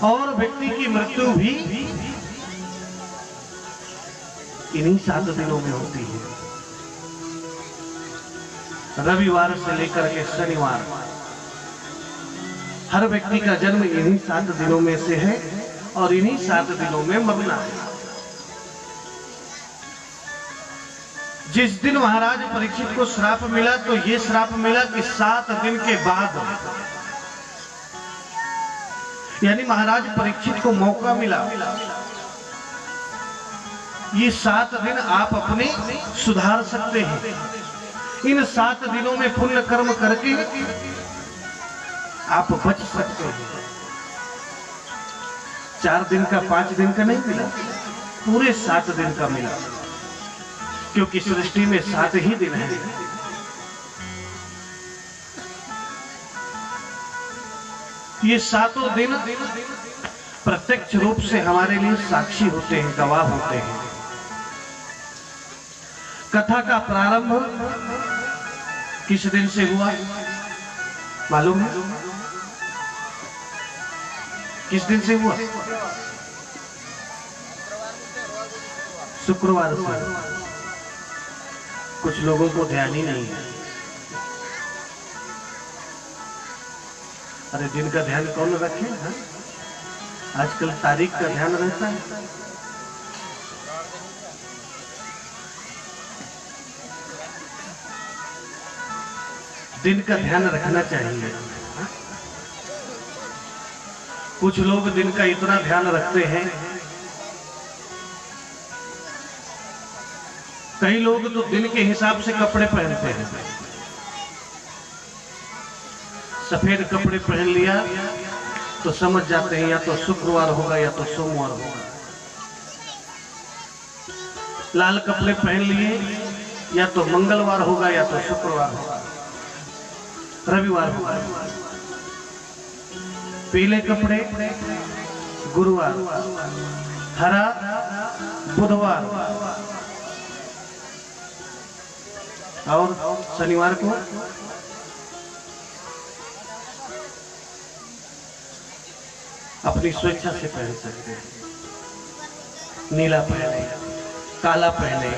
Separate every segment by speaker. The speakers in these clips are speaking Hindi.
Speaker 1: और व्यक्ति की मृत्यु भी इन्हीं 7 दिनों में होती है। रविवार से लेकर के शनिवार, हर व्यक्ति का जन्म इन्हीं 7 दिनों में से है और इन्हीं 7 दिनों में मरना है। जिस दिन महाराज परीक्षित को श्राप मिला तो ये श्राप मिला कि 7 दिन के बाद, यानी महाराज परीक्षित को मौका मिला, ये 7 दिन आप अपने सुधार सकते हैं। इन 7 दिनों में पुण्य कर्म करके आप बच सकते हैं। 4 दिन का 5 दिन का नहीं मिला, पूरे 7 दिन का मिला, क्योंकि सृष्टि में 7 ही दिन हैं। ये 7 दिन प्रत्यक्ष रूप से हमारे लिए साक्षी होते हैं, गवाह होते हैं। कथा का प्रारंभ किस दिन से हुआ मालूम है? किस दिन से हुआ? शुक्रवार से। कुछ लोगों को ध्यान ही नहीं है। अरे दिन का ध्यान कौन रखे? हाँ? आजकल तारीख का ध्यान रहता है। दिन का ध्यान रखना चाहिए। हाँ? कुछ लोग दिन का इतना ध्यान रखते हैं, कई लोग तो दिन के हिसाब से कपड़े पहनते हैं। सफेद कपड़े पहन लिया तो समझ जाते हैं या तो शुक्रवार होगा या तो सोमवार होगा। लाल कपड़े पहन लिए या तो मंगलवार होगा या तो शुक्रवार होगा, रविवार होगा। पीले कपड़े गुरुवार, हरा बुधवार और शनिवार को अपनी स्वेच्छा से पहन सकते हैं। नीला पहने, काला पहने,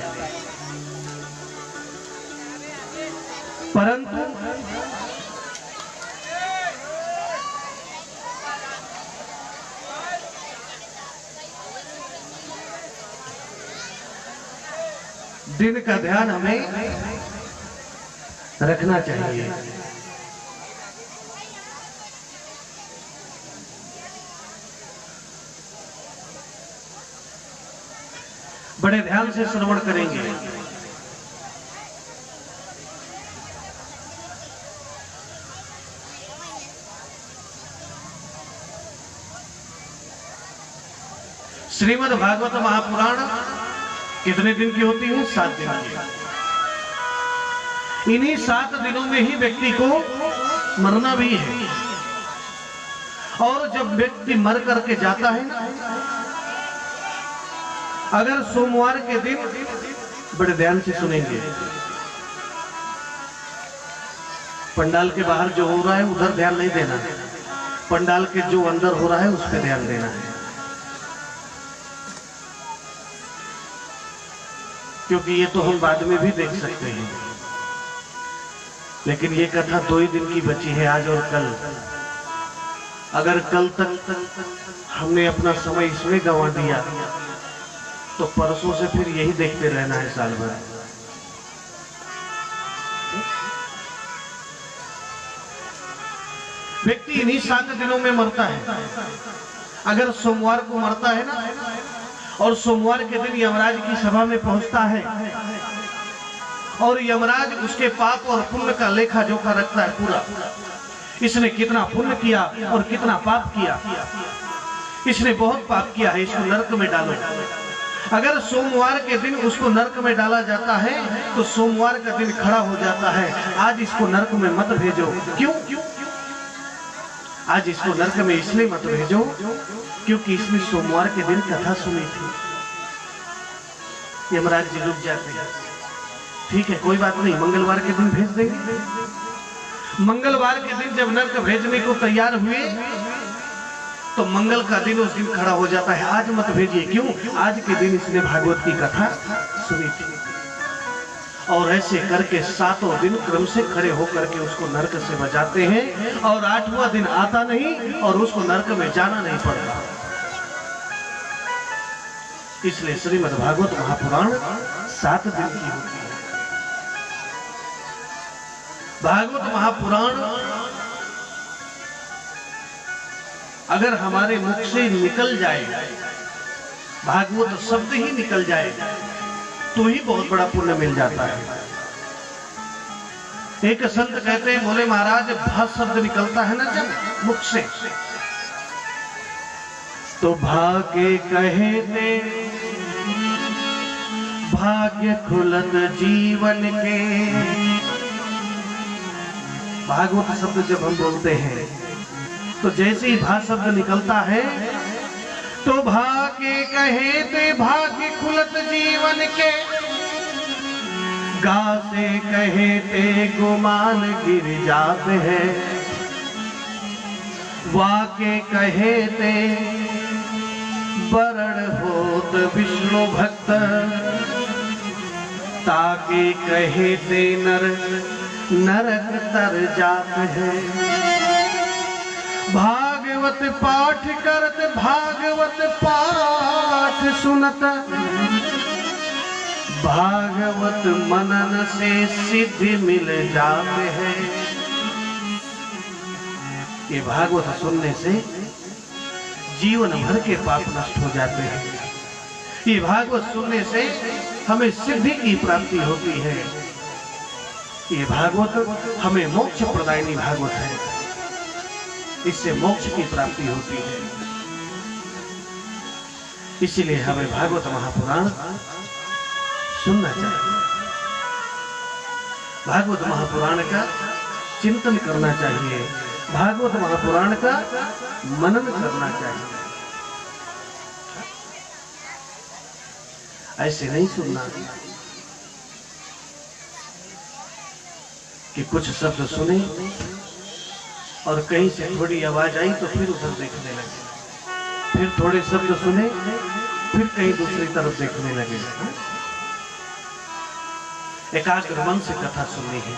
Speaker 1: परंतु दिन का ध्यान हमें रखना चाहिए। बड़े ध्यान से श्रवण करेंगे। श्रीमद् भागवत महापुराण कितने दिन की होती है? 7 दिन की। इन्हीं 7 दिनों में ही व्यक्ति को मरना भी है। और जब व्यक्ति मर करके जाता है, अगर सोमवार के दिन, बड़े ध्यान से सुनेंगे, पंडाल के बाहर जो हो रहा है उधर ध्यान नहीं देना है, पंडाल के जो अंदर हो रहा है उस पर ध्यान देना है। क्योंकि ये तो हम बाद में भी देख सकते हैं, लेकिन ये कथा 2 ही दिन की बची है, आज और कल। अगर कल तक हमने अपना समय इसमें गंवा दिया तो परसों से फिर यही देखते रहना है साल भर। व्यक्ति इन्हीं 7 दिनों में मरता है। अगर सोमवार को मरता है ना, और सोमवार के दिन यमराज की सभा में पहुंचता है और यमराज उसके पाप और पुण्य का लेखा जोखा रखता है पूरा। इसने कितना पुण्य किया और कितना पाप किया। इसने बहुत पाप किया है, इसको नरक में डालो। अगर सोमवार के दिन उसको नरक में डाला जाता है तो सोमवार का दिन खड़ा हो जाता है, आज इसको नरक में मत भेजो। क्यों? आज इसको नरक में इसलिए मत भेजो क्योंकि इसने सोमवार के दिन कथा सुनी थी। यमराज जी रुक जाते हैं, ठीक है कोई बात नहीं, मंगलवार के दिन भेज देंगे। मंगलवार के दिन जब नरक भेजने को तैयार हुए तो मंगल का दिन उस दिन खड़ा हो जाता है, आज मत भेजिए। क्यों? आज के दिन इसने भागवत की कथा सुनी थी। और ऐसे करके 7 दिन क्रम से खड़े होकर के उसको नरक से बचाते हैं, और 8वां दिन आता नहीं और उसको नरक में जाना नहीं पड़ता। इसलिए श्रीमद् भागवत महापुराण 7 दिन की होती है। भागवत महापुराण अगर हमारे मुख से निकल जाए, भागवत शब्द ही निकल जाए, तो ही बहुत बड़ा पुण्य मिल जाता है। एक संत कहते हैं, बोले महाराज भा शब्द निकलता है ना जब मुख से, तो भाग्य कहते भाग्य खुलत जीवन के। भागवत शब्द जब हम बोलते हैं तो जैसे ही भा शब्द निकलता है तो भाग्य कहते भाग्य खुलत जीवन के, गाते कहते गुमान गिर जाते हैं, वाके कहते वरण होत विष्णु भक्त, ताके कहते नर नरक तर जाते हैं। भागवत पाठ करत भागवत पाठ सुनत, भागवत मनन से सिद्धि मिल जाते हैं। ये भागवत सुनने से जीवन भर के पाप नष्ट हो जाते हैं। ये भागवत सुनने से हमें सिद्धि की प्राप्ति होती है। ये भागवत हमें मोक्ष प्रदायिनी भागवत है, इससे मोक्ष की प्राप्ति होती है। इसीलिए हमें भागवत महापुराण सुनना चाहिए, भागवत महापुराण का चिंतन करना चाहिए, भागवत महापुराण का मनन करना चाहिए। ऐसे नहीं सुनना कि कुछ शब्द सुने और कहीं से थोड़ी आवाज आई तो फिर उधर देखने लगे, फिर थोड़े शब्द सुने फिर कहीं दूसरी तरफ देखने लगे। एकाग्र मन से कथा सुननी है,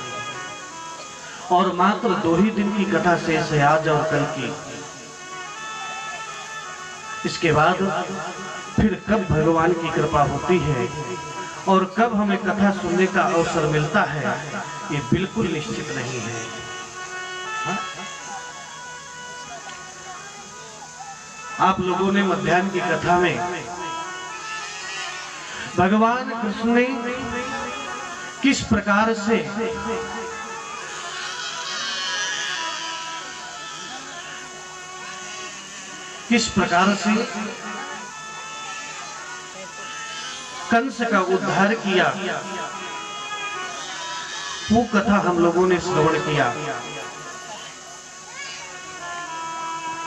Speaker 1: और मात्र 2 ही दिन की कथा शेष है, आज और कल की। इसके बाद फिर कब भगवान की कृपा होती है और कब हमें कथा सुनने का अवसर मिलता है, ये बिल्कुल निश्चित नहीं है। हा? आप लोगों ने मध्याह्न की कथा में भगवान कृष्ण ने किस प्रकार से कंस का उद्धार किया, वो कथा हम लोगों ने श्रवण किया।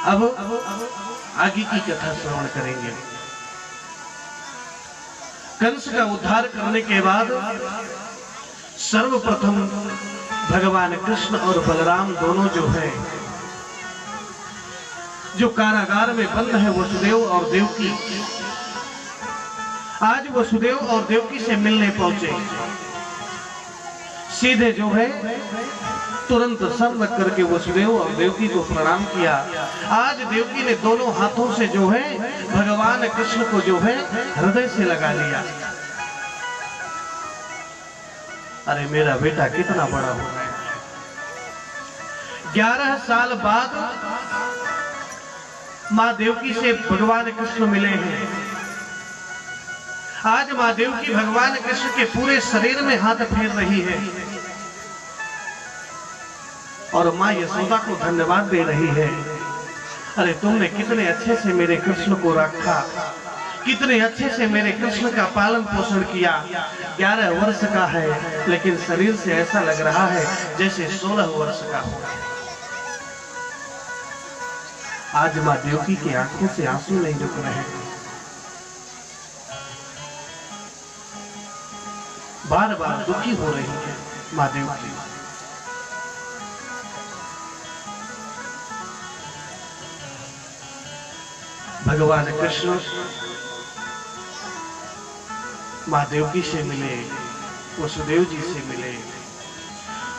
Speaker 1: अब आगे की कथा श्रवण करेंगे। कंस का उद्धार करने के बाद सर्वप्रथम भगवान कृष्ण और बलराम दोनों जो है, जो कारागार में बंद है वसुदेव और देवकी, आज वसुदेव और देवकी से मिलने पहुंचे। सीधे जो है तुरंत सर रख करके वसुदेव और देवकी को प्रणाम किया। आज देवकी ने दोनों हाथों से जो है भगवान कृष्ण को जो है हृदय से लगा लिया। अरे मेरा बेटा कितना बड़ा हो गया। 11 साल बाद माँ देवकी से भगवान कृष्ण मिले हैं। आज माँ देवकी भगवान कृष्ण के पूरे शरीर में हाथ फेर रही है और माँ यशोदा को धन्यवाद दे रही है। अरे तुमने कितने अच्छे से मेरे कृष्ण को रखा, कितने अच्छे से मेरे कृष्ण का पालन पोषण किया। 11 वर्ष का है लेकिन शरीर से ऐसा लग रहा है जैसे 16 वर्ष का हो। आज माँ देवकी की आंखों से आंसू नहीं रुक रहे, बार बार दुखी हो रही है माँ देवकी। भगवान कृष्ण माँ देवकी से मिले, वसुदेव जी से मिले।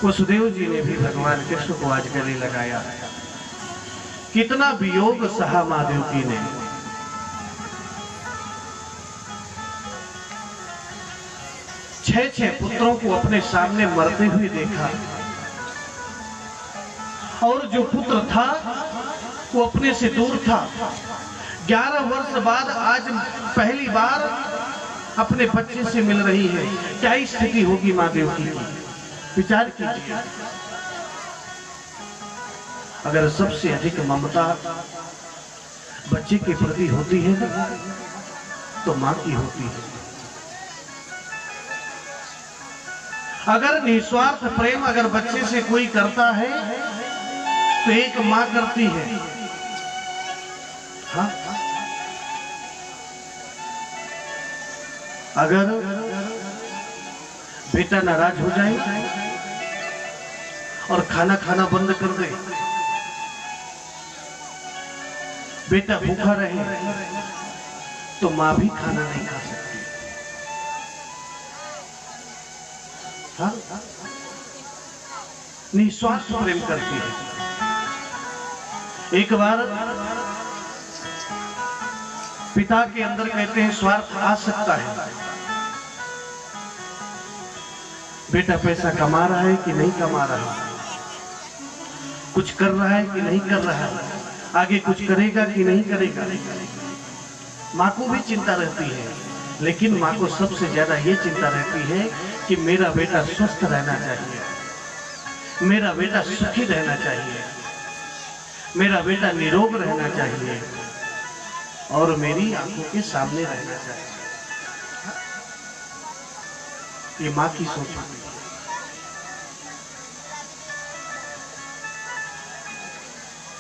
Speaker 1: वसुदेव जी ने भी भगवान कृष्ण को आज गले लगाया। कितना वियोग सहा माँ देवकी ने। छह पुत्रों को अपने सामने मरते हुए देखा, और जो पुत्र था वो अपने से दूर था। 11 वर्ष बाद आज पहली बार अपने बच्चे से मिल रही है। क्या स्थिति होगी माँ देवकी की, विचार कीजिए। अगर सबसे अधिक ममता बच्चे के प्रति होती है ना, तो माँ की होती है। अगर निस्वार्थ प्रेम अगर बच्चे से कोई करता है तो एक माँ करती है। हाँ? अगर बेटा नाराज हो जाए और खाना खाना बंद कर दे, बेटा भूखा रहे, तो मां भी खाना नहीं खा सकती। हाँ? निस्वार्थ प्रेम करती है। एक बार पिता के अंदर कहते हैं स्वार्थ आ सकता है। बेटा पैसा कमा रहा है कि नहीं कमा रहा है, कुछ कर रहा है कि नहीं कर रहा है, आगे कुछ करेगा कि नहीं करेगा। माँ को भी चिंता रहती है, लेकिन माँ को सबसे ज्यादा ये चिंता रहती है कि मेरा बेटा स्वस्थ रहना चाहिए, मेरा बेटा सुखी रहना चाहिए, मेरा बेटा निरोग रहना चाहिए और मेरी आंखों के सामने रहना चाहिए। ये माँ की सोच होती है।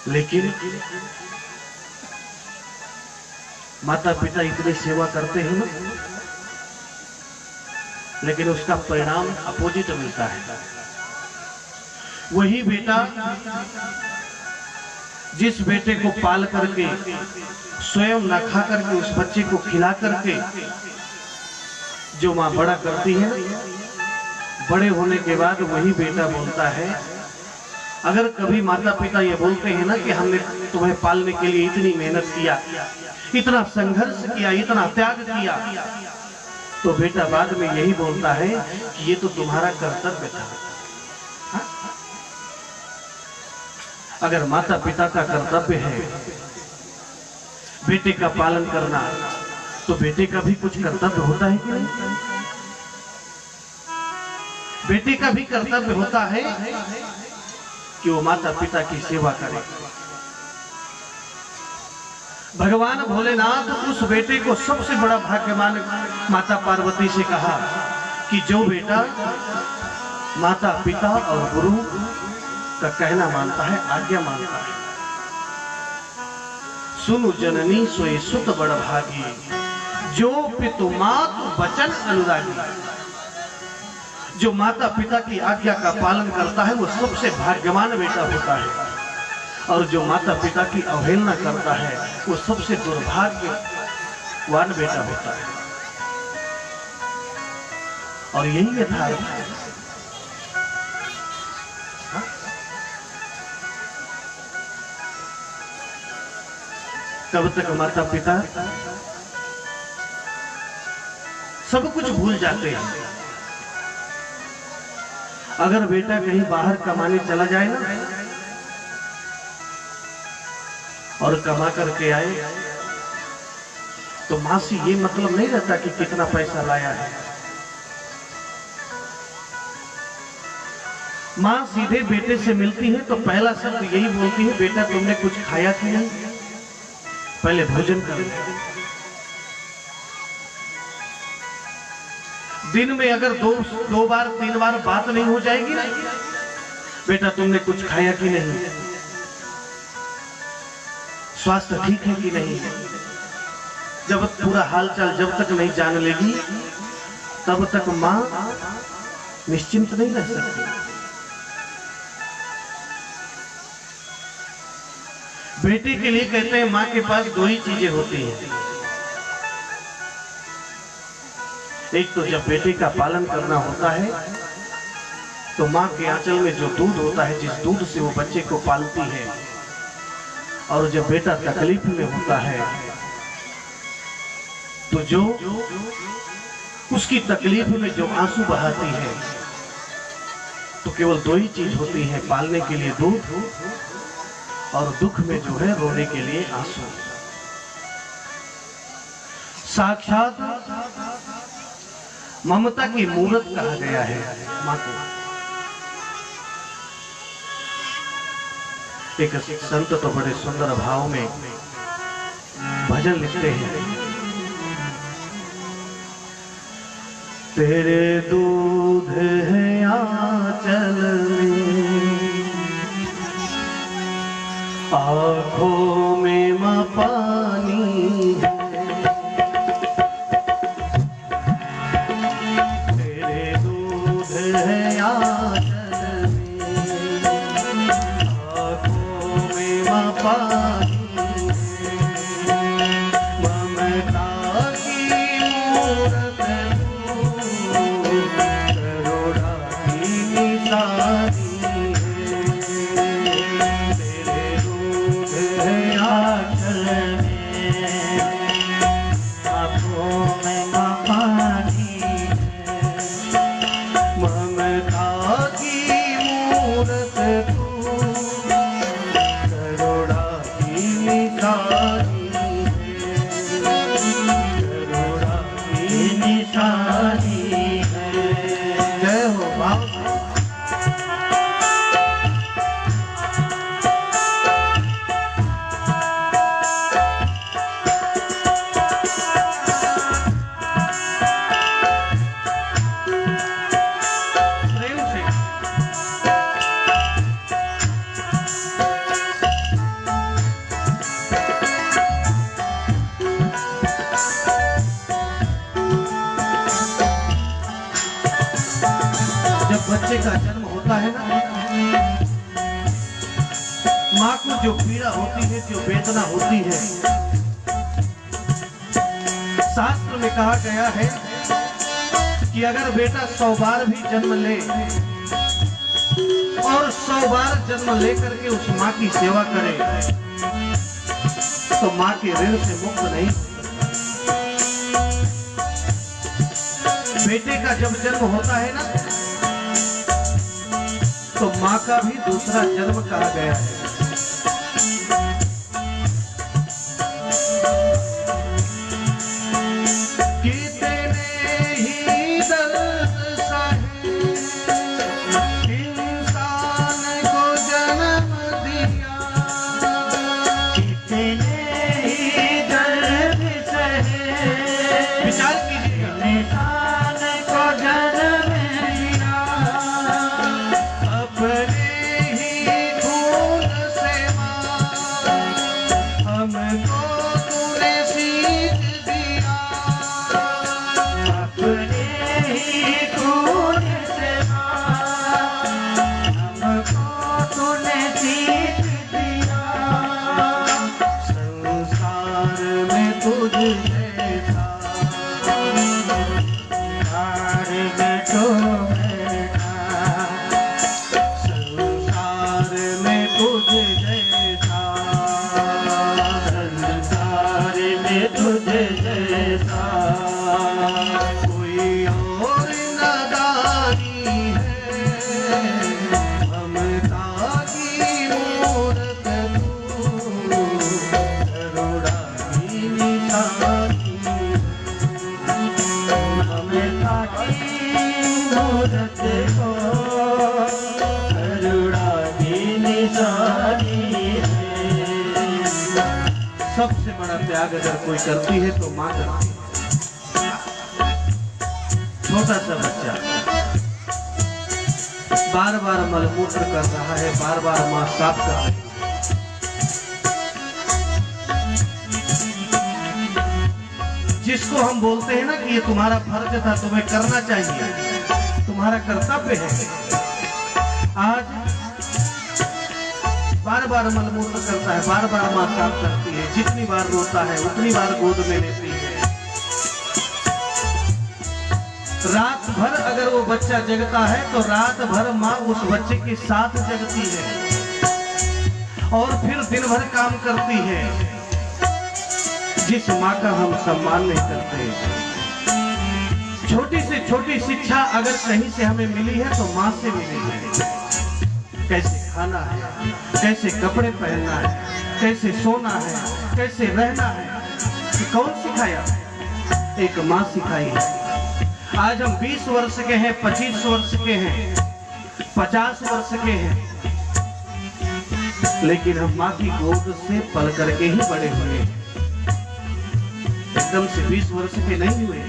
Speaker 1: लेकिन माता पिता इतनी सेवा करते हैं ना, लेकिन उसका परिणाम अपोजिट मिलता है। वही बेटा जिस बेटे को पाल करके स्वयं न खा करके उस बच्चे को खिला करके जो माँ बड़ा करती है, बड़े होने के बाद वही बेटा बोलता है। अगर कभी माता पिता ये बोलते हैं ना कि हमने तुम्हें पालने के लिए इतनी मेहनत किया, इतना संघर्ष किया, इतना त्याग किया, तो बेटा बाद में यही बोलता है कि ये तो तुम्हारा कर्तव्य था। हा? अगर माता पिता का कर्तव्य है बेटे का पालन करना, तो बेटे का भी कुछ कर्तव्य होता है कि नहीं? बेटे का भी कर्तव्य होता है कि वो माता पिता की सेवा करे। भगवान भोलेनाथ उस बेटे को सबसे बड़ा भाग्यवान माता पार्वती से कहा कि जो बेटा माता पिता और गुरु का कहना मानता है, आज्ञा मानता है। सुनु जननी सोई सुत बड़ भागी, जो पितु मातु वचन अनुरागी। जो माता पिता की आज्ञा का पालन करता है वो सबसे भाग्यवान बेटा होता है, और जो माता पिता की अवहेलना करता है वो सबसे दुर्भाग्यवान बेटा होता है। और यही यथार्थ है। कब तक माता पिता सब कुछ भूल जाते हैं। अगर बेटा कहीं बाहर कमाने चला जाए ना और कमा करके आए, तो मां से ये मतलब नहीं रहता कि कितना पैसा लाया है। मां सीधे बेटे से मिलती है तो पहला शब्द यही बोलती है, बेटा तुमने कुछ खाया कि नहीं, पहले भोजन कर। दिन में अगर दो बार 3 बार बात नहीं हो जाएगी ना, बेटा तुमने कुछ खाया कि नहीं, स्वास्थ्य ठीक है कि नहीं, जब पूरा हालचाल जब तक नहीं जान लेगी तब तक मां निश्चिंत नहीं रह सकती। बेटे के लिए कहते हैं माँ के पास दो ही चीजें होती हैं। एक तो जब बेटे का पालन करना होता है तो माँ के आंचल में जो दूध होता है, जिस दूध से वो बच्चे को पालती है, और जब बेटा तकलीफ में होता है तो जो उसकी तकलीफ में जो आंसू बहाती है, तो केवल दो ही चीज होती है, पालने के लिए दूध और दुख में जो है रोने के लिए आंसू। साक्षात ममता की मूर्त कहा गया है मां को। एक संत तो बड़े सुंदर भाव में भजन लिखते हैं। तेरे दूध है आंचल में, आँखों में मां पानी है, तेरे दूध है आंचल में, आँखों में मां पानी है, ममता की मूरत करुणा की निशानी बच्चे का जन्म होता है ना, माँ को जो पीड़ा होती है, जो वेदना होती है, शास्त्र में कहा गया है कि अगर बेटा 100 बार भी जन्म ले और 100 बार जन्म लेकर के उस माँ की सेवा करे तो माँ के ऋण से मुक्त नहीं हो सकता। बेटे का जब जन्म होता है ना, तो माँ का भी दूसरा जन्म कहा गया है। कितने ही दर्द सहे इंसान को जन्म दिया, कितने ही दर्द सहे, विचार कीजिए, इंसान को जन्म दिया, अपने ही खून से मां हमको तूने सीख दिया, अपने ही खून से मां हमको तूने सीख दिया, संसार में तुझ जैसा संसार में तो तुझे जैसा कोई और नादानी है, ममता की मूरत तू करुणा की निशानी, ममता की मूरत को करुणा की निशानी। सबसे बड़ा त्याग अगर कोई करती है तो मां करती है। छोटा सा बच्चा बार बार मलमूत्र कर रहा है, बार बार मां साफ कर रही है, जिसको हम बोलते हैं ना कि ये तुम्हारा फर्ज था, तुम्हें करना चाहिए, तुम्हारा कर्तव्य है। आज बार बार मलमूत्र करता है, बार बार माँ साफ करती है, जितनी बार रोता है उतनी बार गोद में लेती है। रात भर अगर वो बच्चा जगता है तो रात भर माँ उस बच्चे के साथ जगती है और फिर दिन भर काम करती है। जिस माँ का हम सम्मान नहीं करते, छोटी से छोटी शिक्षा अगर कहीं से हमें मिली है तो माँ से मिली है। कैसे खाना है, कैसे कपड़े पहनना है, कैसे सोना है, कैसे रहना है, कौन सिखाया? एक माँ सिखाई है। आज हम 20 वर्ष के हैं, 25 वर्ष के हैं, 50 वर्ष के हैं, लेकिन हम माँ की गोद से पल करके ही बड़े हुए। एकदम से 20 वर्ष के नहीं हुए।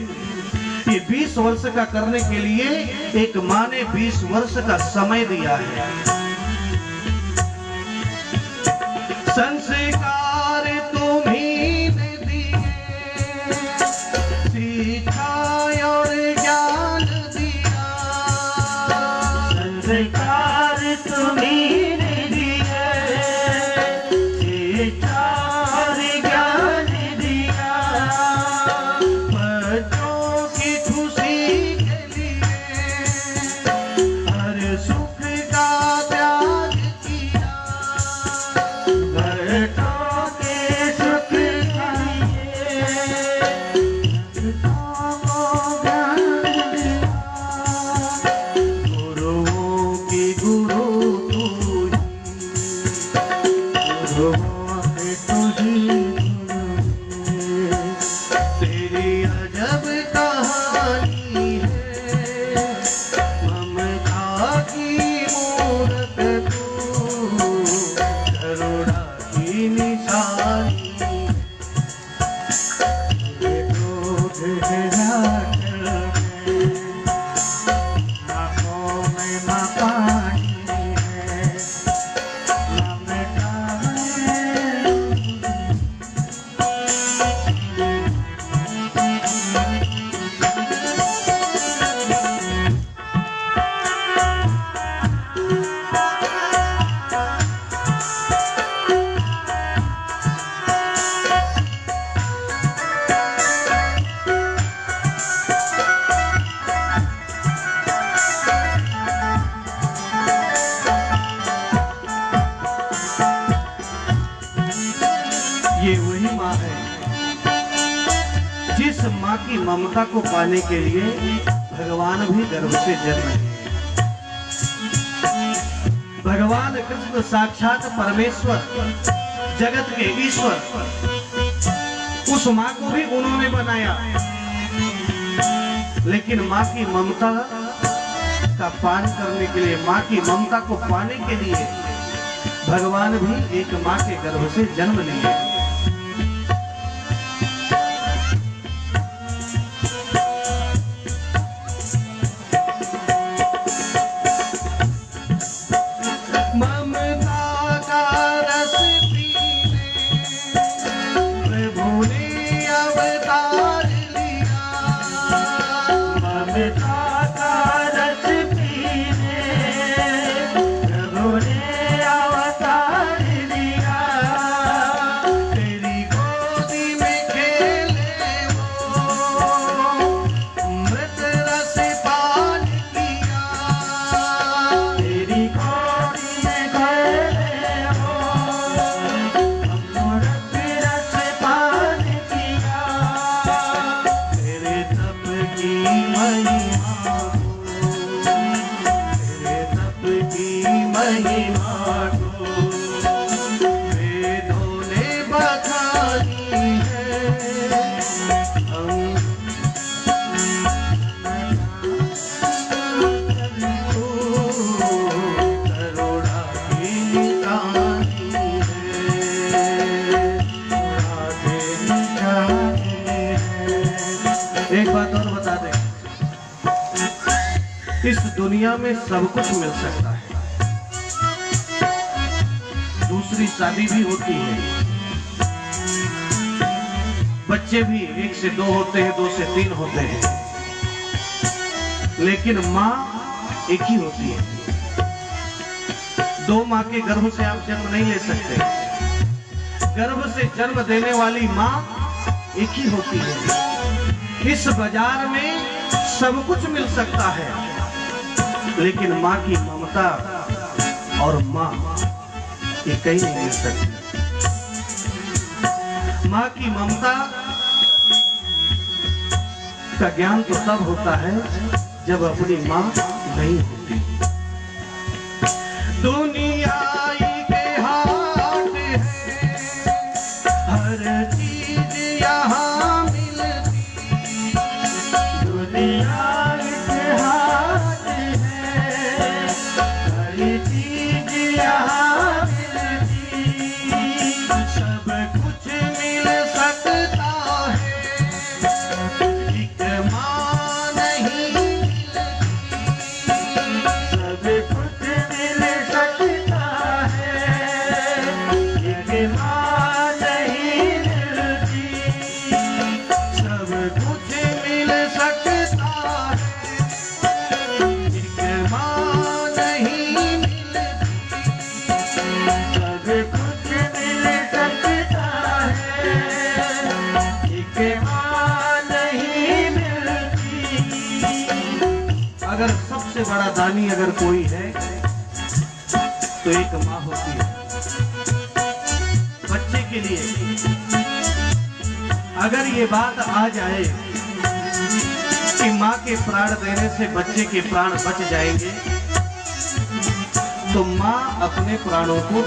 Speaker 1: ये 20 वर्ष का करने के लिए एक माँ ने 20 वर्ष का समय दिया है। संस्कार तुम्हीं ने दिए, सिखाया और ज्ञान दिया।
Speaker 2: संस्कार तुम्हीं ने दिए, सिखाया और ज्ञान दिया।
Speaker 1: बच्चों की खुशी के लिए हर सुख का त्याग किया।
Speaker 2: बच्चों के सुख के लिए ज्ञान दिया।
Speaker 1: गुरुओं की गुरु तू ही,
Speaker 2: गुरुओं के तुझी
Speaker 1: तेरी अजब कहानी है। ममता की मूरत तू, करुणा की निशानी।
Speaker 2: आँखों में ना पानी है, ना मिटा है।
Speaker 1: ये वही माँ है जिस माँ की ममता को पाने के लिए भगवान भी गर्भ से जन्म लिए। भगवान कृष्ण साक्षात परमेश्वर, जगत के ईश्वर, उस माँ को भी उन्होंने बनाया, लेकिन माँ की ममता का पान करने के लिए, माँ की ममता को पाने के लिए भगवान भी एक माँ के गर्भ से जन्म लिए। ममता का रस पीने प्रभु ने अवतार लिया।
Speaker 2: ममता का रस पीने प्रभु ने अवतार लिया।
Speaker 1: तेरी गोदी में खेले वो, मृत रस पान किया।
Speaker 2: तेरी गोदी में खेले हो, अमृत रस पान किया।
Speaker 1: तेरे तप की महिमा को, तेरे तप की महिमा को वेदों ने बखानी है। हम करुणा की निशानी है। एक बात और बता दें, इस दुनिया में सब कुछ मिल सकता है। दूसरी शादी भी होती है, बच्चे भी 1 से 2 होते हैं, 2 से 3 होते हैं, लेकिन माँ एक ही होती है। दो माँ के गर्भ से आप जन्म नहीं ले सकते। गर्भ से जन्म देने वाली माँ एक ही होती है। इस बाजार में सब कुछ मिल सकता है, लेकिन माँ की ममता और माँ ये कहीं नहीं मिल सकती। माँ की ममता का ज्ञान तो तब होता है जब अपनी माँ नहीं होती। दुनिया के हाट है, हर चीज यहाँ मिलती।
Speaker 2: दुनिया के हाथ है, हर चीज यहाँ मिलती।
Speaker 1: सब कुछ मिल सकता है, एक माँ नहीं मिलती।
Speaker 2: सब कुछ मिल सकता है, एक माँ नहीं मिलती।
Speaker 1: सब कुछ मिल सकता है, एक माँ नहीं मिलती।
Speaker 2: सब कुछ मिल सकता है, एक माँ नहीं मिलती।
Speaker 1: अगर सबसे बड़ा दानी अगर कोई है तो एक माँ होती है। बच्चे के लिए अगर ये बात आ जाए कि माँ के प्राण देने से बच्चे के प्राण बच जाएंगे, तो माँ अपने प्राणों को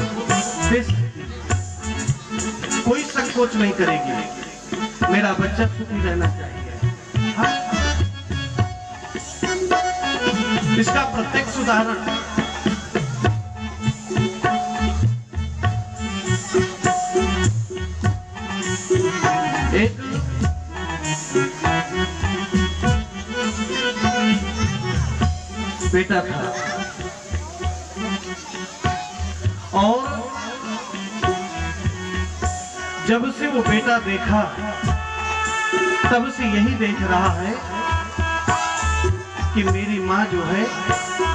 Speaker 1: दे सकती है। कोई संकोच नहीं करेगी, मेरा बच्चा सुखी रहना चाहिए। हाँ? इसका प्रत्यक्ष उदाहरण एक बेटा था और जब से वो बेटा देखा तब से यही देख रहा है कि मेरी माँ जो है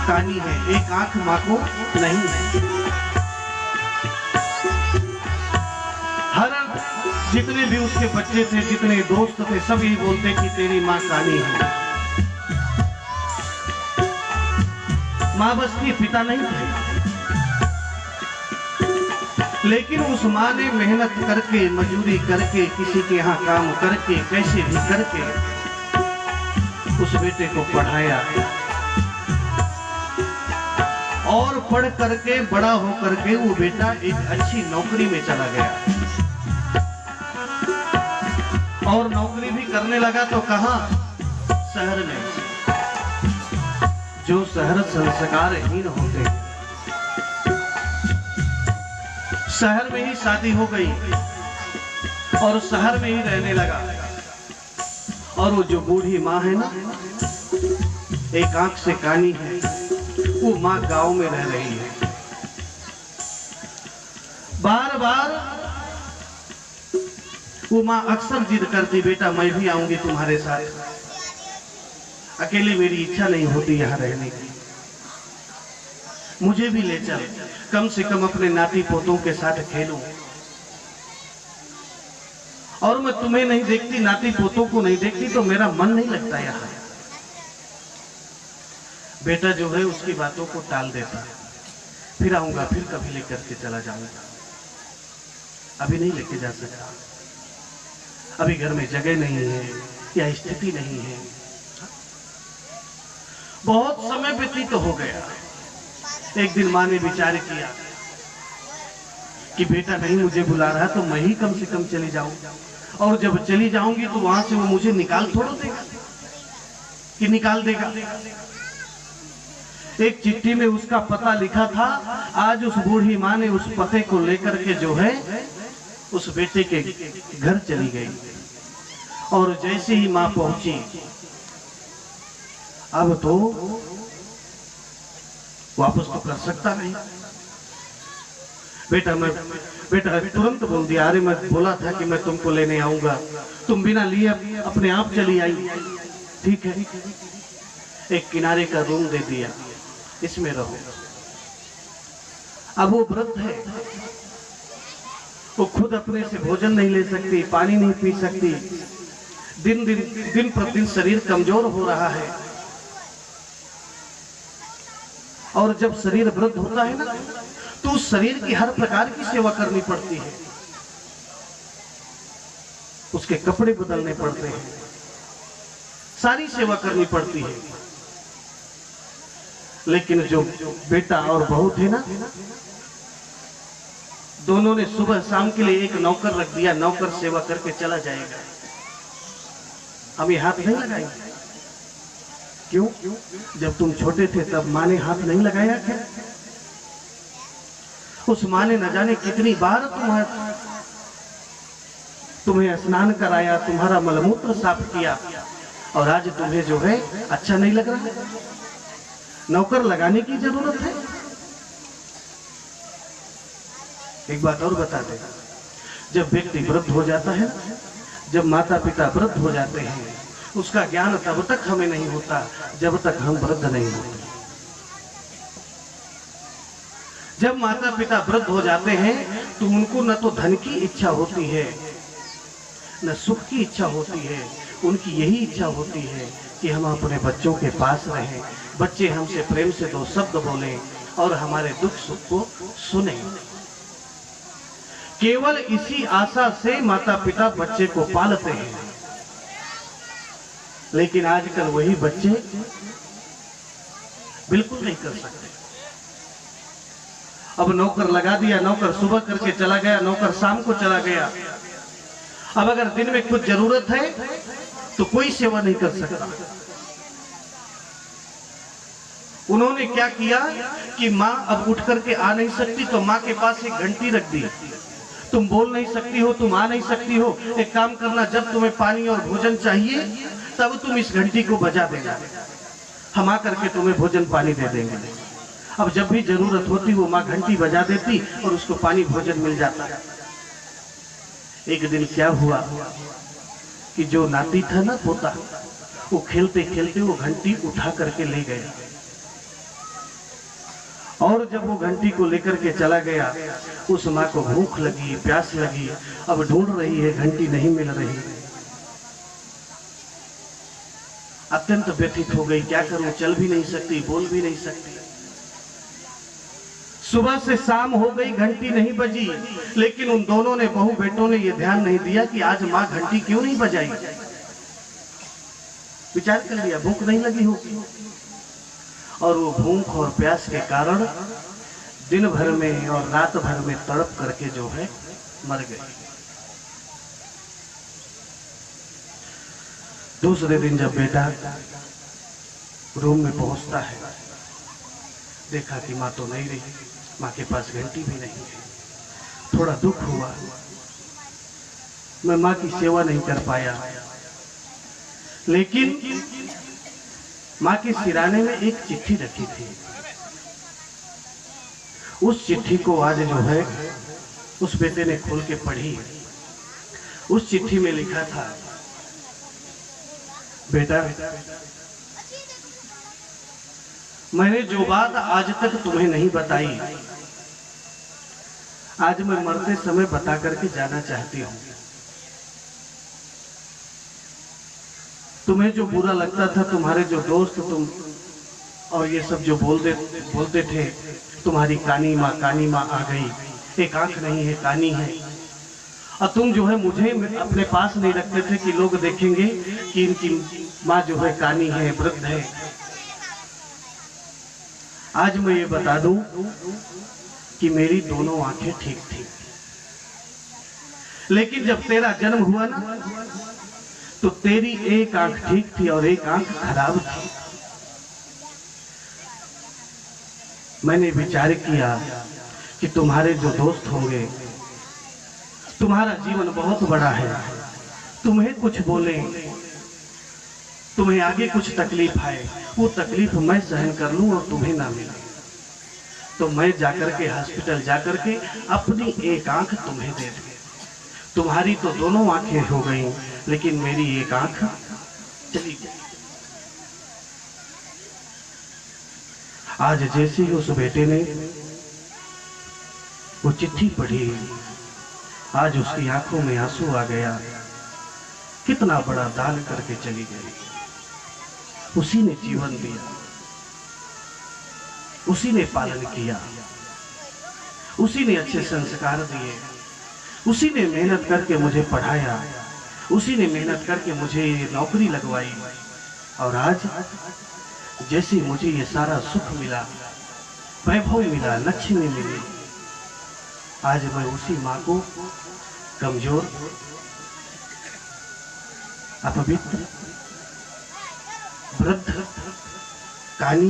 Speaker 1: कानी है, एक आंख माँ को नहीं है। हर जितने भी उसके बच्चे थे, जितने दोस्त थे, सब यही बोलते कि तेरी माँ कानी है। माँ बस थी, पिता नहीं थे। लेकिन उस माँ ने मेहनत करके, मजदूरी करके, किसी के यहाँ काम करके, कैसे भी करके उस बेटे को पढ़ाया और पढ़ करके बड़ा हो करके वो बेटा एक अच्छी नौकरी में चला गया और नौकरी भी करने लगा। तो कहाँ? शहर में। जो शहर संस्कारहीन होते हैं, शहर में ही शादी हो गई और शहर में ही रहने लगा। और वो जो बूढ़ी माँ है ना, एक आंख से कानी है, वो माँ गांव में रह रही है। बार बार वो माँ अक्सर जिद करती, बेटा मैं भी आऊंगी तुम्हारे साथ, अकेले मेरी इच्छा नहीं होती यहाँ रहने की, मुझे भी ले चल, कम से कम अपने नाती पोतों के साथ खेलूं। और मैं तुम्हें नहीं देखती, नाती पोतों को नहीं देखती तो मेरा मन नहीं लगता यहाँ। बेटा जो है उसकी बातों को टाल देता, फिर आऊंगा, फिर कभी लेकर के चला जाऊंगा, अभी नहीं लेके जा सकता, अभी घर में जगह नहीं है या स्थिति नहीं है। बहुत समय व्यतीत हो गया। एक दिन माँ ने विचार किया कि बेटा नहीं मुझे बुला रहा तो मैं ही कम से कम चली जाऊं, और जब चली जाऊंगी तो वहां से वो मुझे निकाल थोड़ा देगा कि निकाल देगा। एक चिट्ठी में उसका पता लिखा था। आज उस बूढ़ी माँ ने उस पते को लेकर के जो है उस बेटे के घर चली गई, और जैसे ही माँ पहुंची, अब तो वापस तो कर सकता नहीं। बेटा तुरंत बोल दिया, अरे मैं बोला था कि मैं तुमको लेने आऊंगा, तुम बिना लिए अपने आप चली आई। ठीक है, एक किनारे का रूम दे दिया, इसमें रहो। अब वो वृद्ध है, वो खुद अपने से भोजन नहीं ले सकती, पानी नहीं पी सकती, दिन प्रतिदिन शरीर कमजोर हो रहा है। और जब शरीर वृद्ध होता है ना, तो उस शरीर की हर प्रकार की सेवा करनी पड़ती है, उसके कपड़े बदलने पड़ते हैं, सारी सेवा करनी पड़ती है। लेकिन जो बेटा और बहू थे ना, दोनों ने सुबह शाम के लिए एक नौकर रख दिया, नौकर सेवा करके चला जाएगा, हम ये हाथ नहीं लगाएंगे। क्यों? जब तुम छोटे थे तब माँ ने हाथ नहीं लगाया क्या? उस माँ ने न जाने कितनी बार तुम्हें स्नान कराया, तुम्हारा मलमूत्र साफ किया, और आज तुम्हें जो है अच्छा नहीं लग रहा? नौकर लगाने की जरूरत है? एक बात और बता दे, जब व्यक्ति वृद्ध हो जाता है, जब माता पिता वृद्ध हो जाते हैं, उसका ज्ञान तब तक हमें नहीं होता जब तक हम वृद्ध नहीं होते। जब माता पिता वृद्ध हो जाते हैं तो उनको न तो धन की इच्छा होती है, न सुख की इच्छा होती है, उनकी यही इच्छा होती है कि हम अपने बच्चों के पास रहें, बच्चे हमसे प्रेम से दो शब्द बोलें और हमारे दुख सुख को सुने। केवल इसी आशा से माता पिता बच्चे को पालते हैं। लेकिन आजकल वही बच्चे बिल्कुल नहीं कर सकते। अब नौकर लगा दिया, नौकर सुबह करके चला गया, नौकर शाम को चला गया। अब अगर दिन में कुछ जरूरत है तो कोई सेवा नहीं कर सकता। उन्होंने क्या किया कि माँ अब उठ करके आ नहीं सकती तो माँ के पास एक घंटी रख दी। तुम बोल नहीं सकती हो, तुम आ नहीं सकती हो, एक काम करना, जब तुम्हें पानी और भोजन चाहिए तब तुम इस घंटी को बजा देना, हम आ करके तुम्हें भोजन पानी दे देंगे। अब जब भी जरूरत होती वो माँ घंटी बजा देती और उसको पानी भोजन मिल जाता। एक दिन क्या हुआ कि जो नाती था ना, पोता, वो खेलते खेलते वो घंटी उठा करके ले गया, और जब वो घंटी को लेकर के चला गया, उस माँ को भूख लगी, प्यास लगी, अब ढूंढ रही है, घंटी नहीं मिल रही, अत्यंत व्यथित हो गई। क्या करूं, चल भी नहीं सकती, बोल भी नहीं सकती। सुबह से शाम हो गई, घंटी नहीं बजी, लेकिन उन दोनों ने, बहू बेटों ने, ये ध्यान नहीं दिया कि आज माँ घंटी क्यों नहीं बजाई। विचार कर लिया भूख नहीं लगी होगी, और वो भूख और प्यास के कारण दिन भर में और रात भर में तड़प करके जो है मर गए। दूसरे दिन जब बेटा रूम में पहुंचता है, देखा कि माँ तो नहीं रही, माँ के पास घंटी भी नहीं है। थोड़ा दुख हुआ, मैं माँ की सेवा नहीं कर पाया, लेकिन माँ के सिराने में एक चिट्ठी रखी थी। उस चिट्ठी को आज जो है उस बेटे ने खोल के पढ़ी। उस चिट्ठी में लिखा था, बेटा, मैंने जो बात आज तक तुम्हें नहीं बताई, आज मैं मरते समय बता करके जाना चाहती हूँ। तुम्हें जो बुरा लगता था, तुम्हारे जो दोस्त तुम और ये सब जो बोलते थे, तुम्हारी कानी माँ आ गई, एक आंख नहीं है, कानी है, और तुम जो है मुझे अपने पास नहीं रखते थे कि लोग देखेंगे कि इनकी माँ जो है कानी है, वृद्ध है। आज मैं ये बता दूं कि मेरी दोनों आंखें ठीक थी, लेकिन जब तेरा जन्म हुआ ना, तो तेरी एक आंख ठीक थी और एक आंख खराब थी। मैंने विचार किया कि तुम्हारे जो दोस्त होंगे, तुम्हारा जीवन बहुत बड़ा है, तुम्हें कुछ बोले, तुम्हें आगे कुछ तकलीफ आए, वो तकलीफ मैं सहन कर लूं और तुम्हें ना मिले, तो मैं जाकर के हॉस्पिटल जाकर के अपनी एक आंख तुम्हें दे दूं। तुम्हारी तो दोनों आंखें हो गई, लेकिन मेरी एक आंख चली गई। आज जैसे ही उस बेटे ने वो चिट्ठी पढ़ी, आज उसकी आंखों में आंसू आ गया। कितना बड़ा दान करके चली गई। उसी ने जीवन दिया, उसी ने पालन किया, उसी ने अच्छे संस्कार दिए, उसी ने मेहनत करके मुझे पढ़ाया, उसी ने मेहनत करके मुझे नौकरी लगवाई। और आज जैसे मुझे ये सारा सुख मिला, वैभव मिला, लक्ष्मी मिली, आज मैं उसी माँ को कमजोर, अपवित्र, वृद्ध, कानी,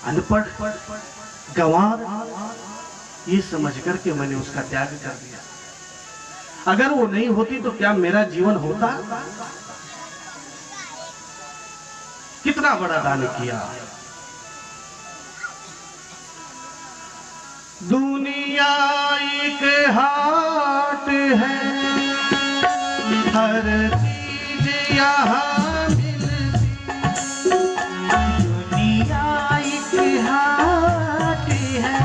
Speaker 1: अनपढ़, गंवार ये समझ करके मैंने उसका त्याग कर दिया। अगर वो नहीं होती तो क्या मेरा जीवन होता? कितना बड़ा दान किया। दुनिया एक हाट है, हर चीज यहाँ मिलती।
Speaker 2: दुनिया एक हाट है,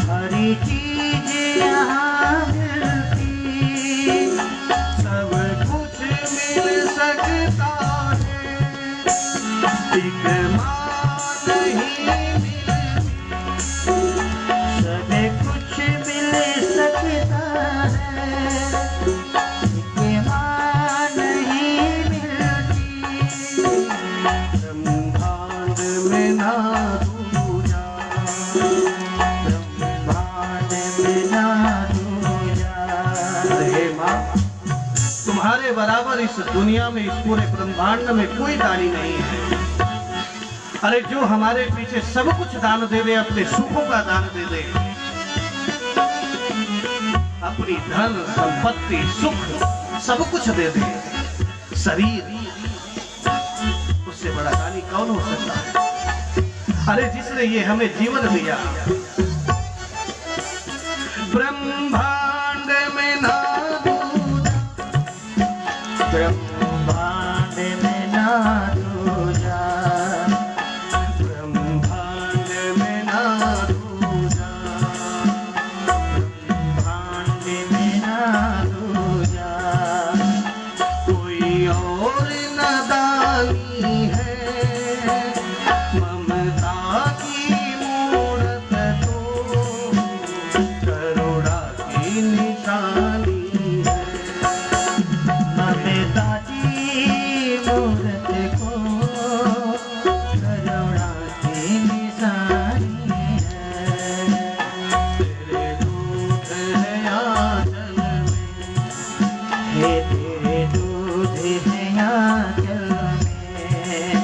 Speaker 2: हर चीज यहाँ मिलती।
Speaker 1: सब कुछ मिल सकता है, एक माँ नहीं मिलती।
Speaker 2: सब कुछ मिल सकता है, एक माँ नहीं मिलती।
Speaker 1: ब्रह्मांड में ना दूजा,
Speaker 2: ब्रह्मांड में ना दूजा।
Speaker 1: अरे माँ, तुम्हारे बराबर इस दुनिया में, इस पूरे ब्रह्मांड में कोई दानी नहीं है। अरे जो हमारे पीछे सब कुछ दान दे दे, अपने सुखों का दान दे दे, अपनी धन संपत्ति सुख सब कुछ दे दे, शरीर, उससे बड़ा दानी कौन हो सकता है? अरे जिसने ये हमें जीवन दिया, ब्रह्मांड में ना दूजा,
Speaker 2: ब्रह्मांड में ना दूजा,
Speaker 1: ब्रह्मांड में ना दूजा,
Speaker 2: ब्रह्मांड में ना दूजा।
Speaker 1: कोई और न दानी है, ममता की मूरत तो करुणा की निशानी है।
Speaker 2: ममता की मूरत को करुणा की निशानी है।
Speaker 1: तेरे दूध है आंचल में,
Speaker 2: हे तेरे दूध है आंचल में।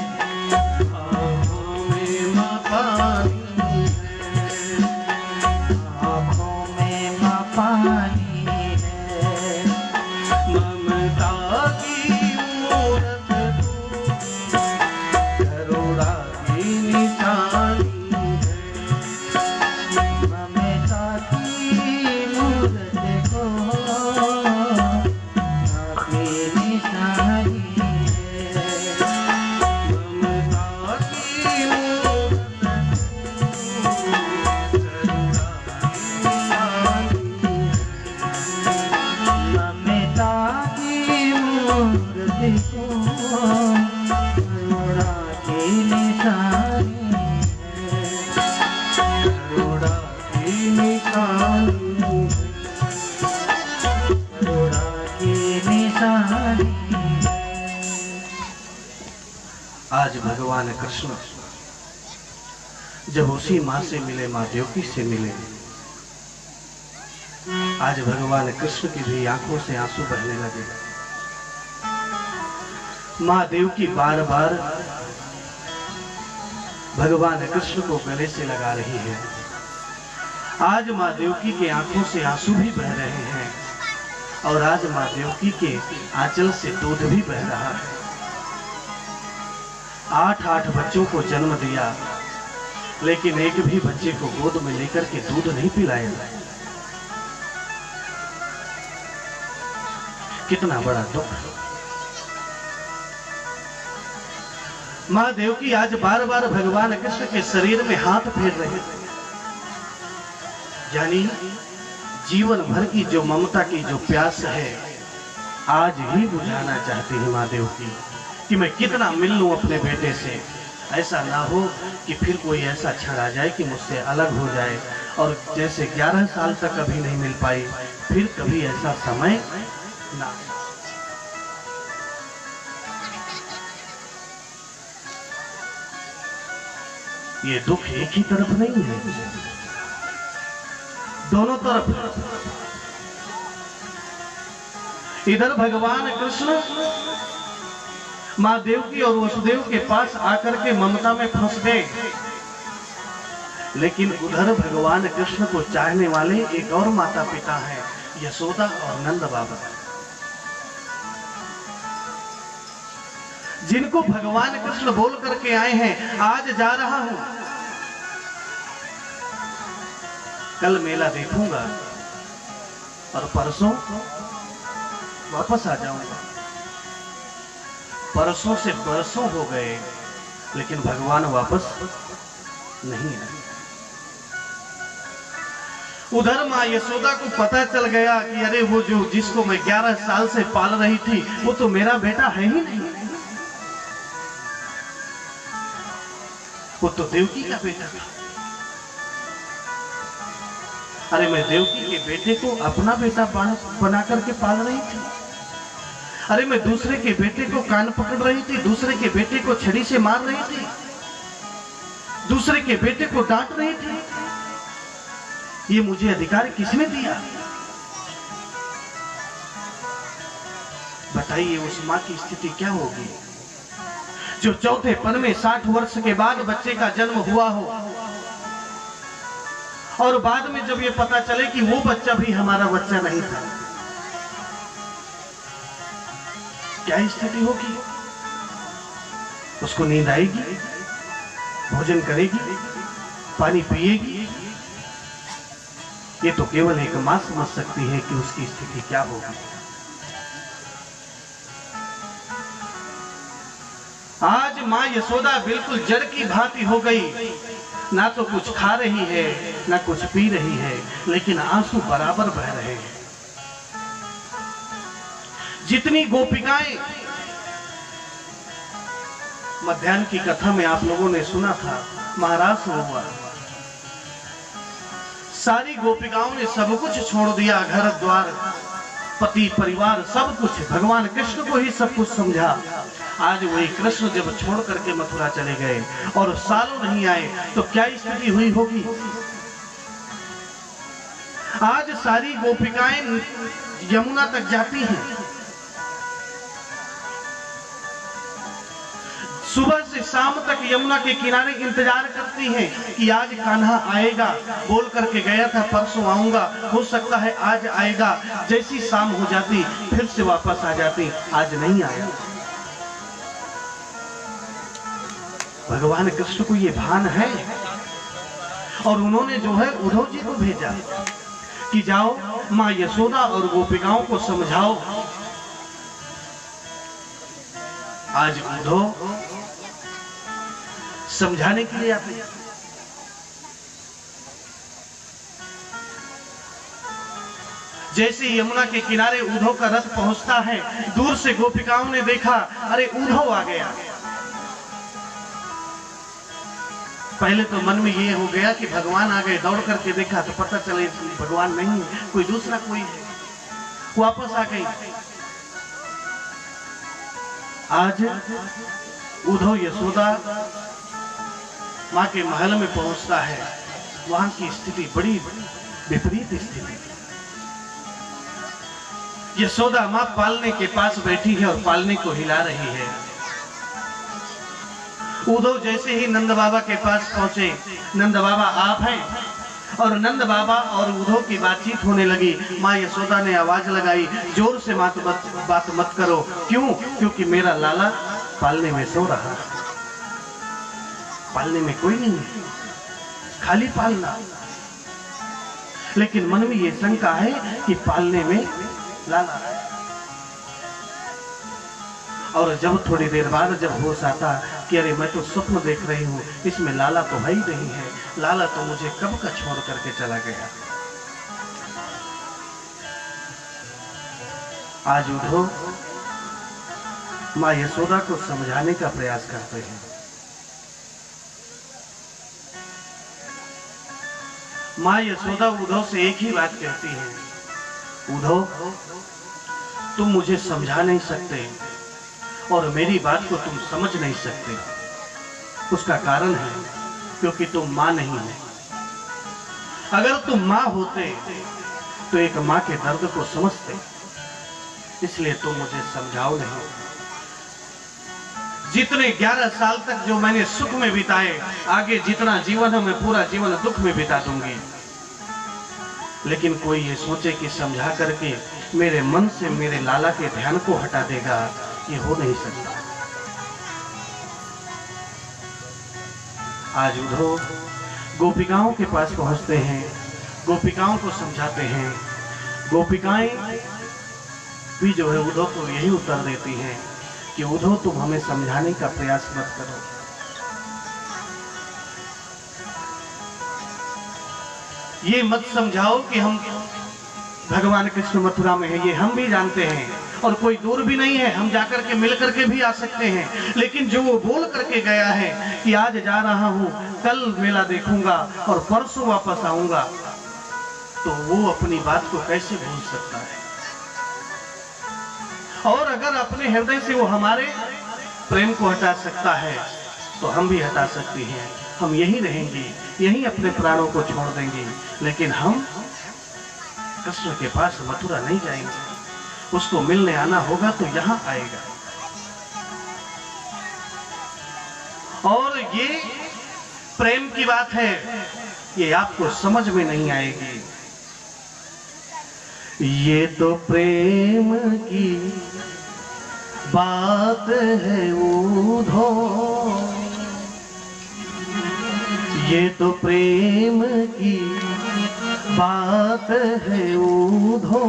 Speaker 1: आँखों में माँ पानी है,
Speaker 2: आँखों में माँ पानी है।
Speaker 1: ममता की मूरत तू करुणा की निशानी है।
Speaker 2: ममता की मूरत को आपकी निशानी है।
Speaker 1: ममता की मूरत तू करुणा की निशानी है।
Speaker 2: ममता की मूरत को करुणा की निशानी है।
Speaker 1: करुणा की निशानी है।
Speaker 2: करुणा की निशानी है।
Speaker 1: आज भगवान कृष्ण जब उसी माँ से मिले, माँ देवकी से मिले, आज भगवान कृष्ण की भी आंखों से आंसू बहने लगे। माँ देवकी बार बार भगवान कृष्ण को गले से लगा रही है। आज माँ देवकी के आंखों से आंसू भी बह रहे हैं, और आज माँ देवकी के आंचल से दूध भी बह रहा है। 8 बच्चों को जन्म दिया, लेकिन एक भी बच्चे को गोद में लेकर के दूध नहीं पिलाया। कितना बड़ा दुख। माँ देवकी आज बार बार भगवान कृष्ण के शरीर में हाथ फेर रहे थे। यानी जीवन भर की जो ममता की जो प्यास है आज ही बुझाना चाहती है माँ देवकी कि मैं कितना मिल लूं अपने बेटे से। ऐसा ना हो कि फिर कोई ऐसा क्षण आ जाए कि मुझसे अलग हो जाए, और जैसे 11 साल तक अभी नहीं मिल पाई, फिर कभी ऐसा समय ना। ये दुख एक ही तरफ नहीं है, दोनों तरफ है। इधर भगवान कृष्ण माँ देवकी और वसुदेव के पास आकर के ममता में फंस गए, लेकिन उधर भगवान कृष्ण को चाहने वाले एक और माता पिता हैं, यशोदा और नंद बाबा, जिनको भगवान कृष्ण बोल करके आए हैं आज जा रहा हूं, कल मेला देखूंगा और परसों वापस आ जाऊंगा। परसों से बरसों हो गए, लेकिन भगवान वापस नहीं आए। उधर माँ यशोदा को पता चल गया कि अरे वो जो जिसको मैं 11 साल से पाल रही थी वो तो मेरा बेटा है ही नहीं, वो तो देवकी का बेटा था। अरे मैं देवकी के बेटे को अपना बेटा बना करके पाल रही थी। अरे मैं दूसरे के बेटे को कान पकड़ रही थी, दूसरे के बेटे को छड़ी से मार रही थी, दूसरे के बेटे को डांट रही थी। ये मुझे अधिकार किसने दिया? बताइए उस मां की स्थिति क्या होगी जो चौथे पन में 60 वर्ष के बाद बच्चे का जन्म हुआ हो, और बाद में जब ये पता चले कि वो बच्चा भी हमारा बच्चा नहीं था, क्या स्थिति होगी? उसको नींद आएगी, भोजन करेगी, पानी पिएगी? ये तो केवल एक मां समझ सकती है कि उसकी स्थिति क्या होगी। आज मां यशोदा बिल्कुल जड़ की भांति हो गई, ना तो कुछ खा रही है ना कुछ पी रही है, लेकिन आंसू बराबर बह रहे हैं। जितनी गोपिकाएं मध्याह्न की कथा में आप लोगों ने सुना था, महाराज हुआ, सारी गोपिकाओं ने सब कुछ छोड़ दिया, घर द्वार पति परिवार सब कुछ, भगवान कृष्ण को ही सब कुछ समझा। आज वही कृष्ण जब छोड़ करके मथुरा चले गए और सालों नहीं आए तो क्या स्थिति हुई होगी? आज सारी गोपिकाएं यमुना तक जाती हैं, सुबह से शाम तक यमुना के किनारे इंतजार करती हैं कि आज कान्हा आएगा, बोल करके गया था परसों आऊंगा, हो सकता है आज आएगा। जैसी शाम हो जाती फिर से वापस आ जाती, आज नहीं आया। भगवान कृष्ण को ये भान है, और उन्होंने जो है उद्धव जी को भेजा कि जाओ माँ यशोदा और गोपिकाओं को समझाओ। आज उद्धव समझाने के लिए आते हैं। जैसे यमुना के किनारे उद्धव का रथ पहुंचता है, दूर से गोपिकाओं ने देखा, अरे उद्धव आ गया। पहले तो मन में ये हो गया कि भगवान आ गए, दौड़ करके देखा तो पता चले भगवान नहीं है, कोई दूसरा कोई है। वापस आ गई। आज उद्धव यशोदा माँ के महल में पहुंचता है, वहां की स्थिति बड़ी विपरीत स्थिति। यशोदा माँ पालने के पास बैठी है और पालने को हिला रही है। उद्धव जैसे ही नंद बाबा के पास पहुंचे, नंद बाबा आप हैं, और नंद बाबा और उद्धव की बातचीत होने लगी। माँ यशोदा ने आवाज लगाई, जोर से बात मत करो। क्यों? क्योंकि मेरा लाला पालने में सो रहा है, पालने में कोई नहीं है, खाली पालना। लेकिन मन में ये शंका है कि पालने में लाला है। और जब थोड़ी देर बाद जब होश आता कि अरे मैं तो स्वप्न देख रही हूँ, इसमें लाला तो है ही नहीं है, लाला तो मुझे कब का छोड़ करके चला गया। आज उद्धव माँ यशोदा को समझाने का प्रयास करते हैं। माँ यशोदा उद्धव से एक ही बात कहती है, उद्धव तुम मुझे समझा नहीं सकते और मेरी बात को तुम समझ नहीं सकते। उसका कारण है क्योंकि तुम माँ नहीं हो। अगर तुम माँ होते तो एक माँ के दर्द को समझते, इसलिए तुम मुझे समझाओ नहीं। जितने 11 साल तक जो मैंने सुख में बिताए, आगे जितना जीवन है मैं पूरा जीवन दुख में बिता दूंगी। लेकिन कोई ये सोचे कि समझा करके मेरे मन से मेरे लाला के ध्यान को हटा देगा, ये हो नहीं सकता। आज उद्धव गोपिकाओं के पास पहुंचते हैं, गोपिकाओं को समझाते हैं। गोपिकाएं भी जो है उद्धव को यही उत्तर देती हैं कि उद्धव तुम हमें समझाने का प्रयास मत करो। ये मत समझाओ कि हम भगवान कृष्ण मथुरा में है, ये हम भी जानते हैं और कोई दूर भी नहीं है, हम जाकर के मिल करके भी आ सकते हैं। लेकिन जो वो बोल करके गया है कि आज जा रहा हूं, कल मेला देखूंगा और परसों वापस आऊंगा, तो वो अपनी बात को कैसे भूल सकता है। और अगर अपने हृदय से वो हमारे प्रेम को हटा सकता है तो हम भी हटा सकते हैं। हम यही रहेंगे, यही अपने प्राणों को छोड़ देंगे, लेकिन हम कृष्ण के पास मथुरा नहीं जाएंगे। उसको मिलने आना होगा तो यहां आएगा। और ये प्रेम की बात है, ये आपको समझ में नहीं आएगी। ये तो प्रेम की बात है उद्धव, ये तो प्रेम की बात है उद्धव।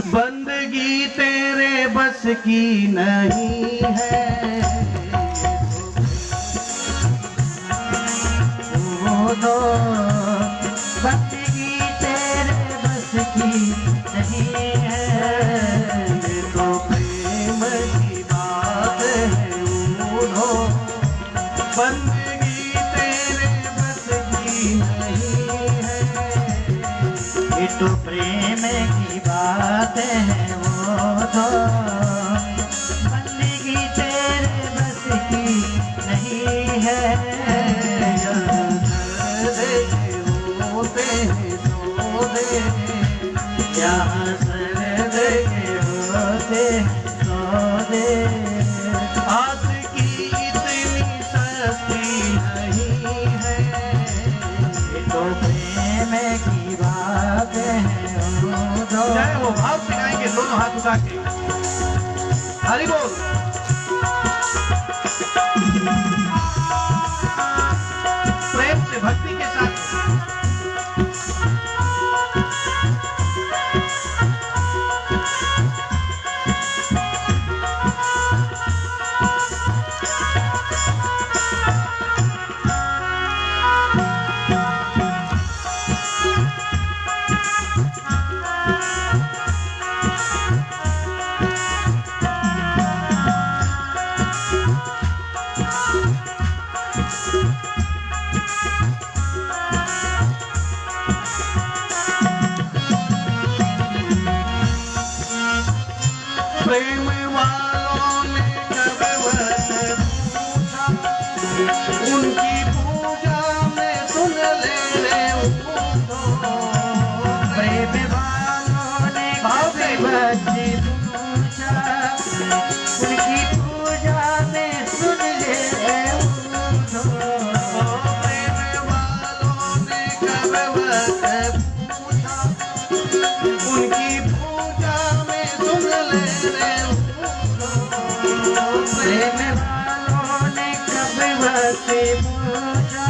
Speaker 1: बंदगी तेरे बस की नहीं है उद्धव,
Speaker 2: बंदगी तेरे बस की नहीं है।
Speaker 1: ये तो प्रेम की बात है उद्धव। बंदगी तेरे बस की नहीं है।
Speaker 2: ये तो प्रेम की बात है वो तो, बंदगी तेरे बस की नहीं है।
Speaker 1: होते हैं सो दे,
Speaker 2: यहाँ सरद के होते सो दे।
Speaker 1: आस की इतनी सस्ती नहीं है।
Speaker 2: ये तो प्रेम की बात है वो तो।
Speaker 1: जय हो, भाव से गाएंगे दोनों हाथ उठा के, हरि बोल। प्रेम से भक्ति के साथ प्रेम वालों ने कब वह पूछा, उनकी पूजा में सुन ले उद्धव।
Speaker 2: प्रेम वालों ने कभी बच्चे पूछा, उनकी पूजा में सुन ले उद्धव।
Speaker 1: प्रेम वालों ने कब वह पूछा, उनकी पूजा में सुन ले
Speaker 2: प्रेम वालों ने कभी बच्चे पूछा,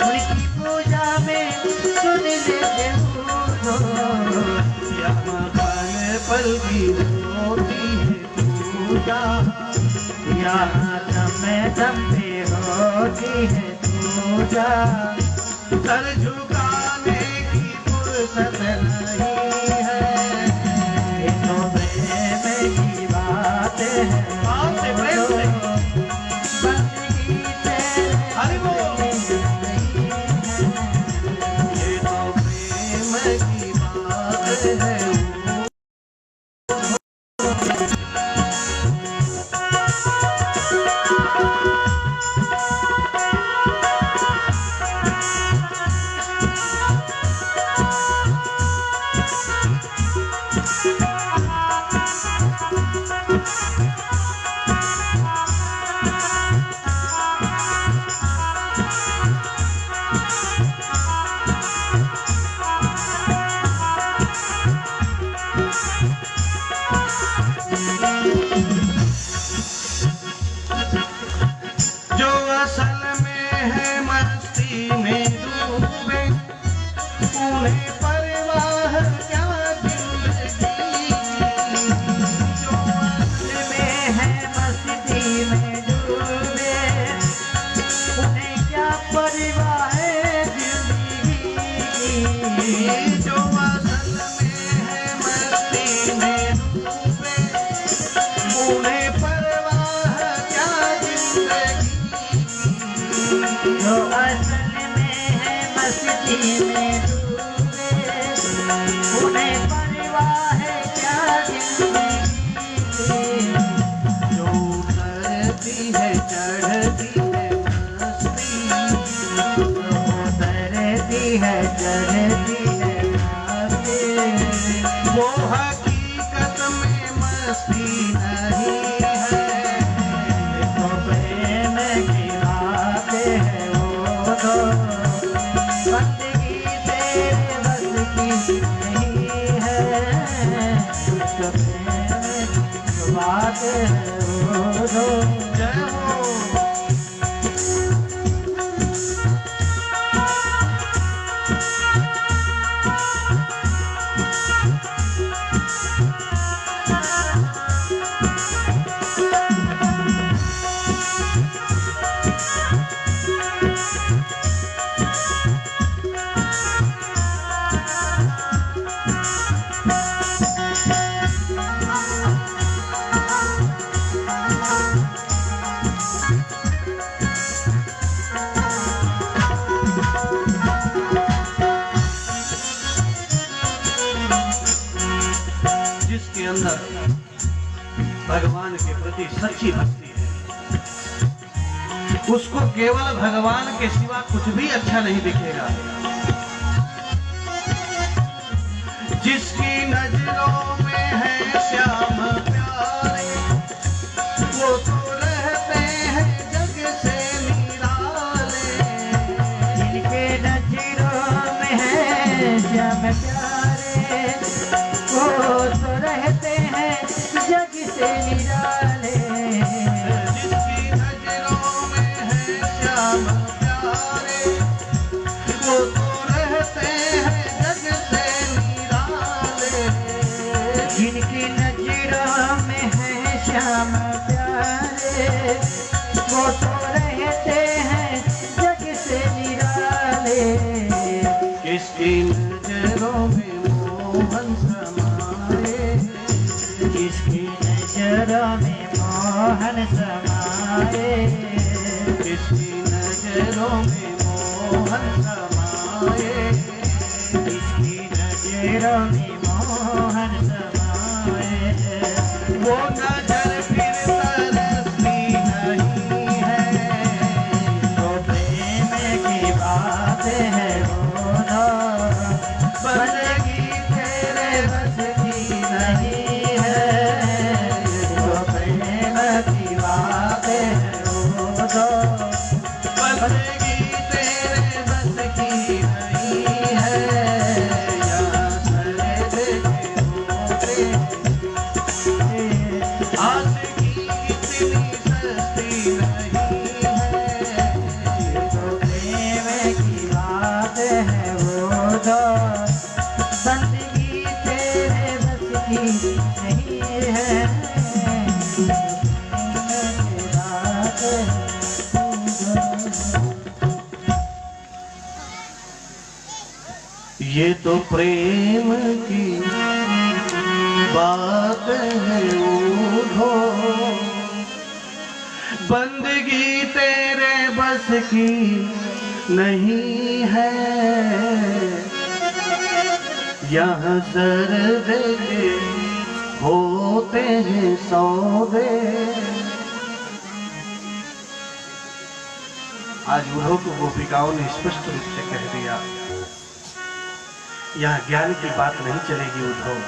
Speaker 2: उनकी पूजा में सुन ले उद्धव।
Speaker 1: यहाँ पल पल की होती है पूजा,
Speaker 2: यहाँ दम दम पे होती है पूजा।
Speaker 1: सर झुकाने की फुर्सत नहीं है। है जो असल में है मस्ती में डूबे उन्हें परवाह क्या जिंदगी
Speaker 2: जो असल में है मस्ती में डूबे उन्हें क्या परवाह है जिंदगी
Speaker 1: जो असल में है मस्ती में डूबे उन्हें परवाह क्या जिंदगी
Speaker 2: जो असल में है मस्ती में डूबे उन्हें परवाह है क्या जिंदगी
Speaker 1: जो उतरती है चढ़ती है मस्ती
Speaker 2: उतरती है चढ़ती है मस्ती
Speaker 1: वो हकीकत में मस्ती नहीं है
Speaker 2: तो प्रेम की बातें हैं वो तो बंदगी तेरे बस की नहीं है तो प्रेम की बातें हैं वो तो
Speaker 1: जय हो जिसके अंदर भगवान के प्रति सच्ची भक्ति है उसको केवल भगवान के सिवा कुछ भी अच्छा नहीं दिखेगा। जिसकी नजरों में है श्याम प्यारे वो तो रहते हैं जग से निराले
Speaker 2: जिनके नजरों में है श्याम प्यारे वो तो रहते हैं जग से निराले
Speaker 1: जिसकी नजरों में है श्याम प्यारे वो तो रहते हैं जग से निराले
Speaker 2: जिनकी नजरों में है श्याम प्यारे वो तो रहते हैं जग से निराले
Speaker 1: किसकी नजरों में मोहन समाए
Speaker 2: जिसकी नजरों में मोहन समाए
Speaker 1: किसकी नजरों में मोहन समाए
Speaker 2: जिसकी नजरों में मोहन समाए
Speaker 1: वो नजर फिर तरसती नहीं है
Speaker 2: तो प्रेम की बात है वो ना
Speaker 1: बंदगी तेरे बस की
Speaker 2: नहीं है तो प्रेम की बात है वो ना
Speaker 1: बंदगी तेरे बस की नहीं है यहाँ सरे देखे होते आशिकी इतनी सस्ती नहीं है
Speaker 2: तो प्रेम की बात है वो तो बंदगी तेरे बस की नहीं है प्रेम की बात है वो तो।
Speaker 1: ये तो प्रेम की बात है ऊधो बंदगी तेरे बस की नहीं है यहाँ सर्द के होते हैं सौदे। आज उद्धव को गोपिकाओं ने स्पष्ट रूप से कह दिया, यहाँ ज्ञान की बात नहीं चलेगी उद्धव,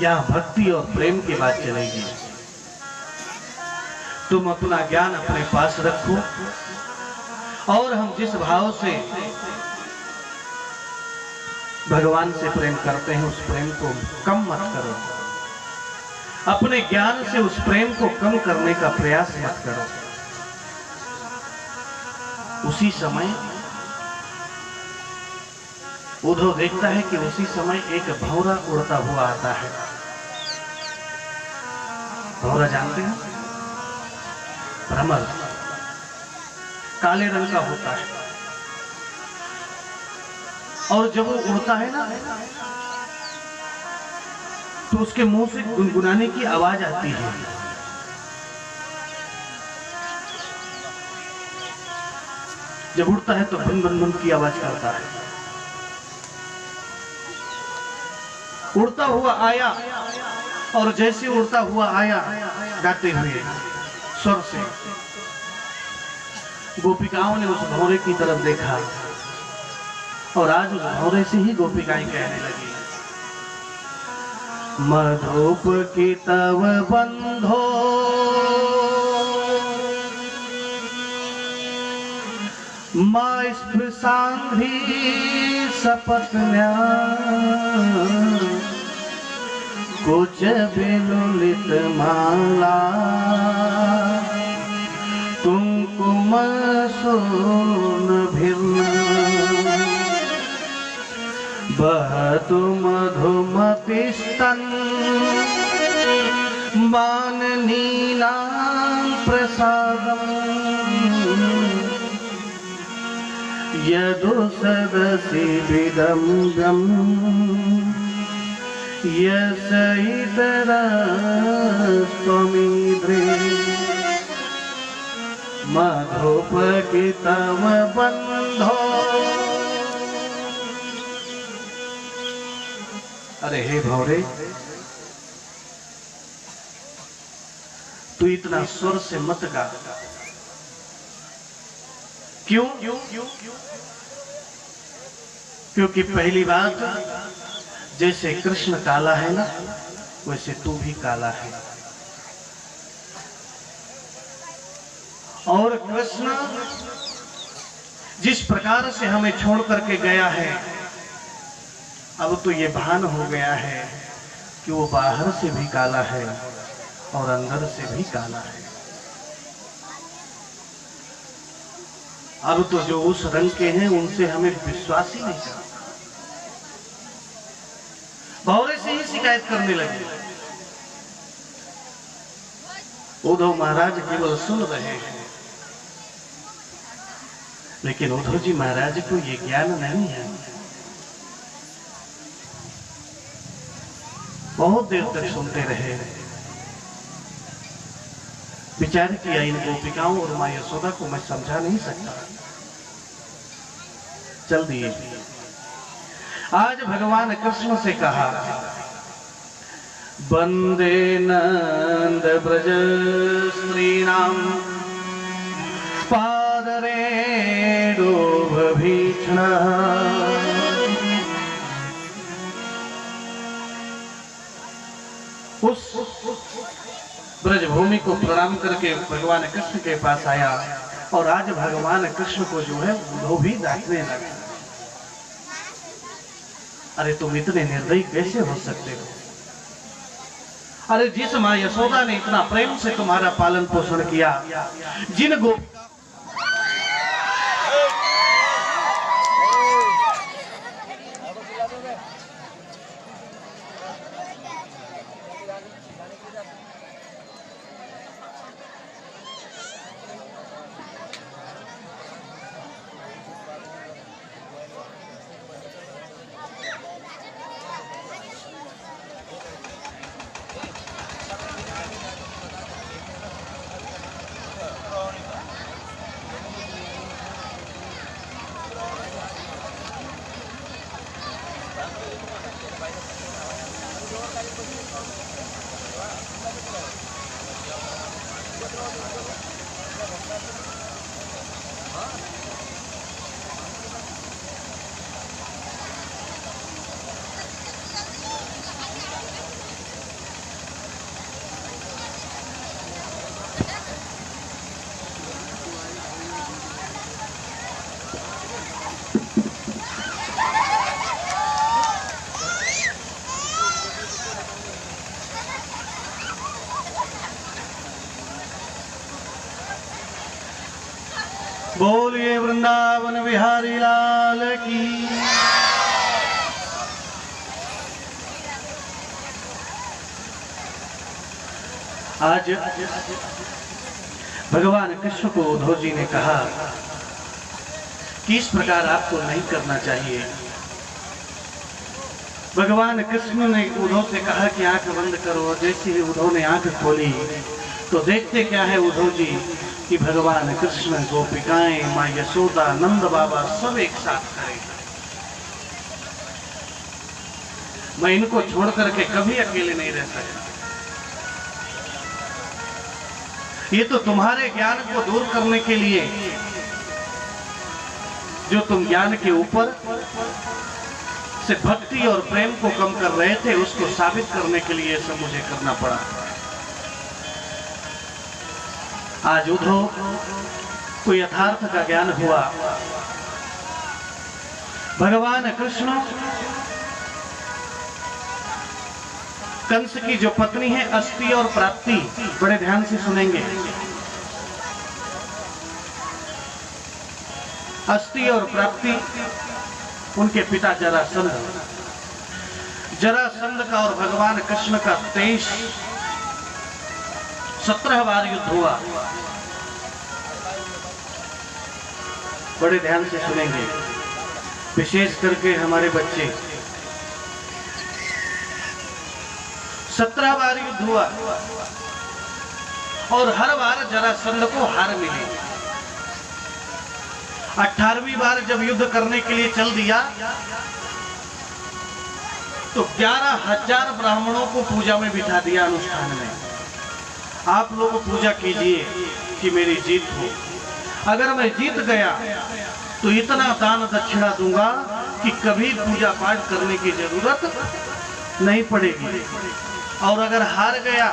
Speaker 1: यहाँ भक्ति और प्रेम की बात चलेगी। तुम अपना ज्ञान अपने पास रखो और हम जिस भाव से भगवान से प्रेम करते हैं उस प्रेम को कम मत करो, अपने ज्ञान से उस प्रेम को कम करने का प्रयास मत करो। उसी समय उद्धव देखता है कि उसी समय एक भौरा उड़ता हुआ आता है। भौरा जानते हैं, भ्रमर काले रंग का होता है और जब वो उड़ता है ना तो उसके मुंह से गुनगुनाने की आवाज आती है। जब उड़ता है तो बन बन बन की आवाज करता है। उड़ता हुआ आया और जैसे उड़ता हुआ आया गाते हुए स्वर से, गोपिकाओं ने उस भौरे की तरफ देखा और आज उस भौरे से ही गोपिकाएं कहने लगी, मधुप की तव बंधो माँ स्पृशांधी सपत्न्या कुछ विलुलित माला कुंकुम सोन भिन्न बहतु मधुमतिस्तन माननीनां प्रसादम् यदु सदसि विदम्बम् यस इतरस्त्वमीद्रे मधुपकितम बंधो। अरे हे भौरे, तू इतना स्वर से मत गा। क्यों? क्योंकि पहली बात, जैसे कृष्ण काला है ना वैसे तू भी काला है, और कृष्ण जिस प्रकार से हमें छोड़ करके गया है अब तो ये भान हो गया है कि वो बाहर से भी काला है और अंदर से भी काला है। अब तो जो उस रंग के हैं उनसे हमें विश्वास ही नहीं करता। भौरे से ही शिकायत करने लगे। उद्धव महाराज केवल सुन रहे हैं, लेकिन उद्धव जी महाराज को ये ज्ञान नहीं है। बहुत देर तक सुनते रहे, विचार किया इन गोपिकाओं और मां यशोदा को मैं समझा नहीं सकता, चल दिए। आज भगवान कृष्ण से कहा, वंदे नंद ब्रज स्त्रीणाम पादरेणुभीक्षणः। उस ब्रजभूमि को प्रणाम करके भगवान कृष्ण के पास आया और आज भगवान कृष्ण को जो है वो भी डांटने लगा। अरे तुम इतने निर्दयी कैसे हो सकते हो? अरे जिस माँ यशोदा ने इतना प्रेम से तुम्हारा पालन पोषण किया, जिन गो बोलिए वृंदावन बिहारी लाल की। आज भगवान कृष्ण को उद्धव जी ने कहा कि इस प्रकार आपको नहीं करना चाहिए। भगवान कृष्ण ने उद्धव से कहा कि आंख बंद करो। जैसे ही उद्धव ने आंख खोली तो देखते क्या है उद्धव जी कि भगवान कृष्ण, गोपिकाएं, माँ यशोदा, नंद बाबा सब एक साथ खड़े। मैं इनको छोड़ करके कभी अकेले नहीं रह सकता। ये तो तुम्हारे ज्ञान को दूर करने के लिए, जो तुम ज्ञान के ऊपर से भक्ति और प्रेम को कम कर रहे थे, उसको साबित करने के लिए सब मुझे करना पड़ा। आज उद्धव को यथार्थ का ज्ञान हुआ। भगवान कृष्ण कंस की जो पत्नी है अस्ति और प्राप्ति, बड़े ध्यान से सुनेंगे। अस्ति और प्राप्ति उनके पिता जरासंध। जरासंध का और भगवान कृष्ण का 17 बार युद्ध हुआ। बड़े ध्यान से सुनेंगे, विशेष करके हमारे बच्चे। 17 बार युद्ध हुआ और हर बार जरासंध को हार मिली। 18वीं बार जब युद्ध करने के लिए चल दिया तो 11,000 ब्राह्मणों को पूजा में बिठा दिया अनुष्ठान में। आप लोग पूजा कीजिए कि मेरी जीत हो। अगर मैं जीत गया तो इतना दान दक्षिणा दूंगा कि कभी पूजा पाठ करने की जरूरत नहीं पड़ेगी। और अगर हार गया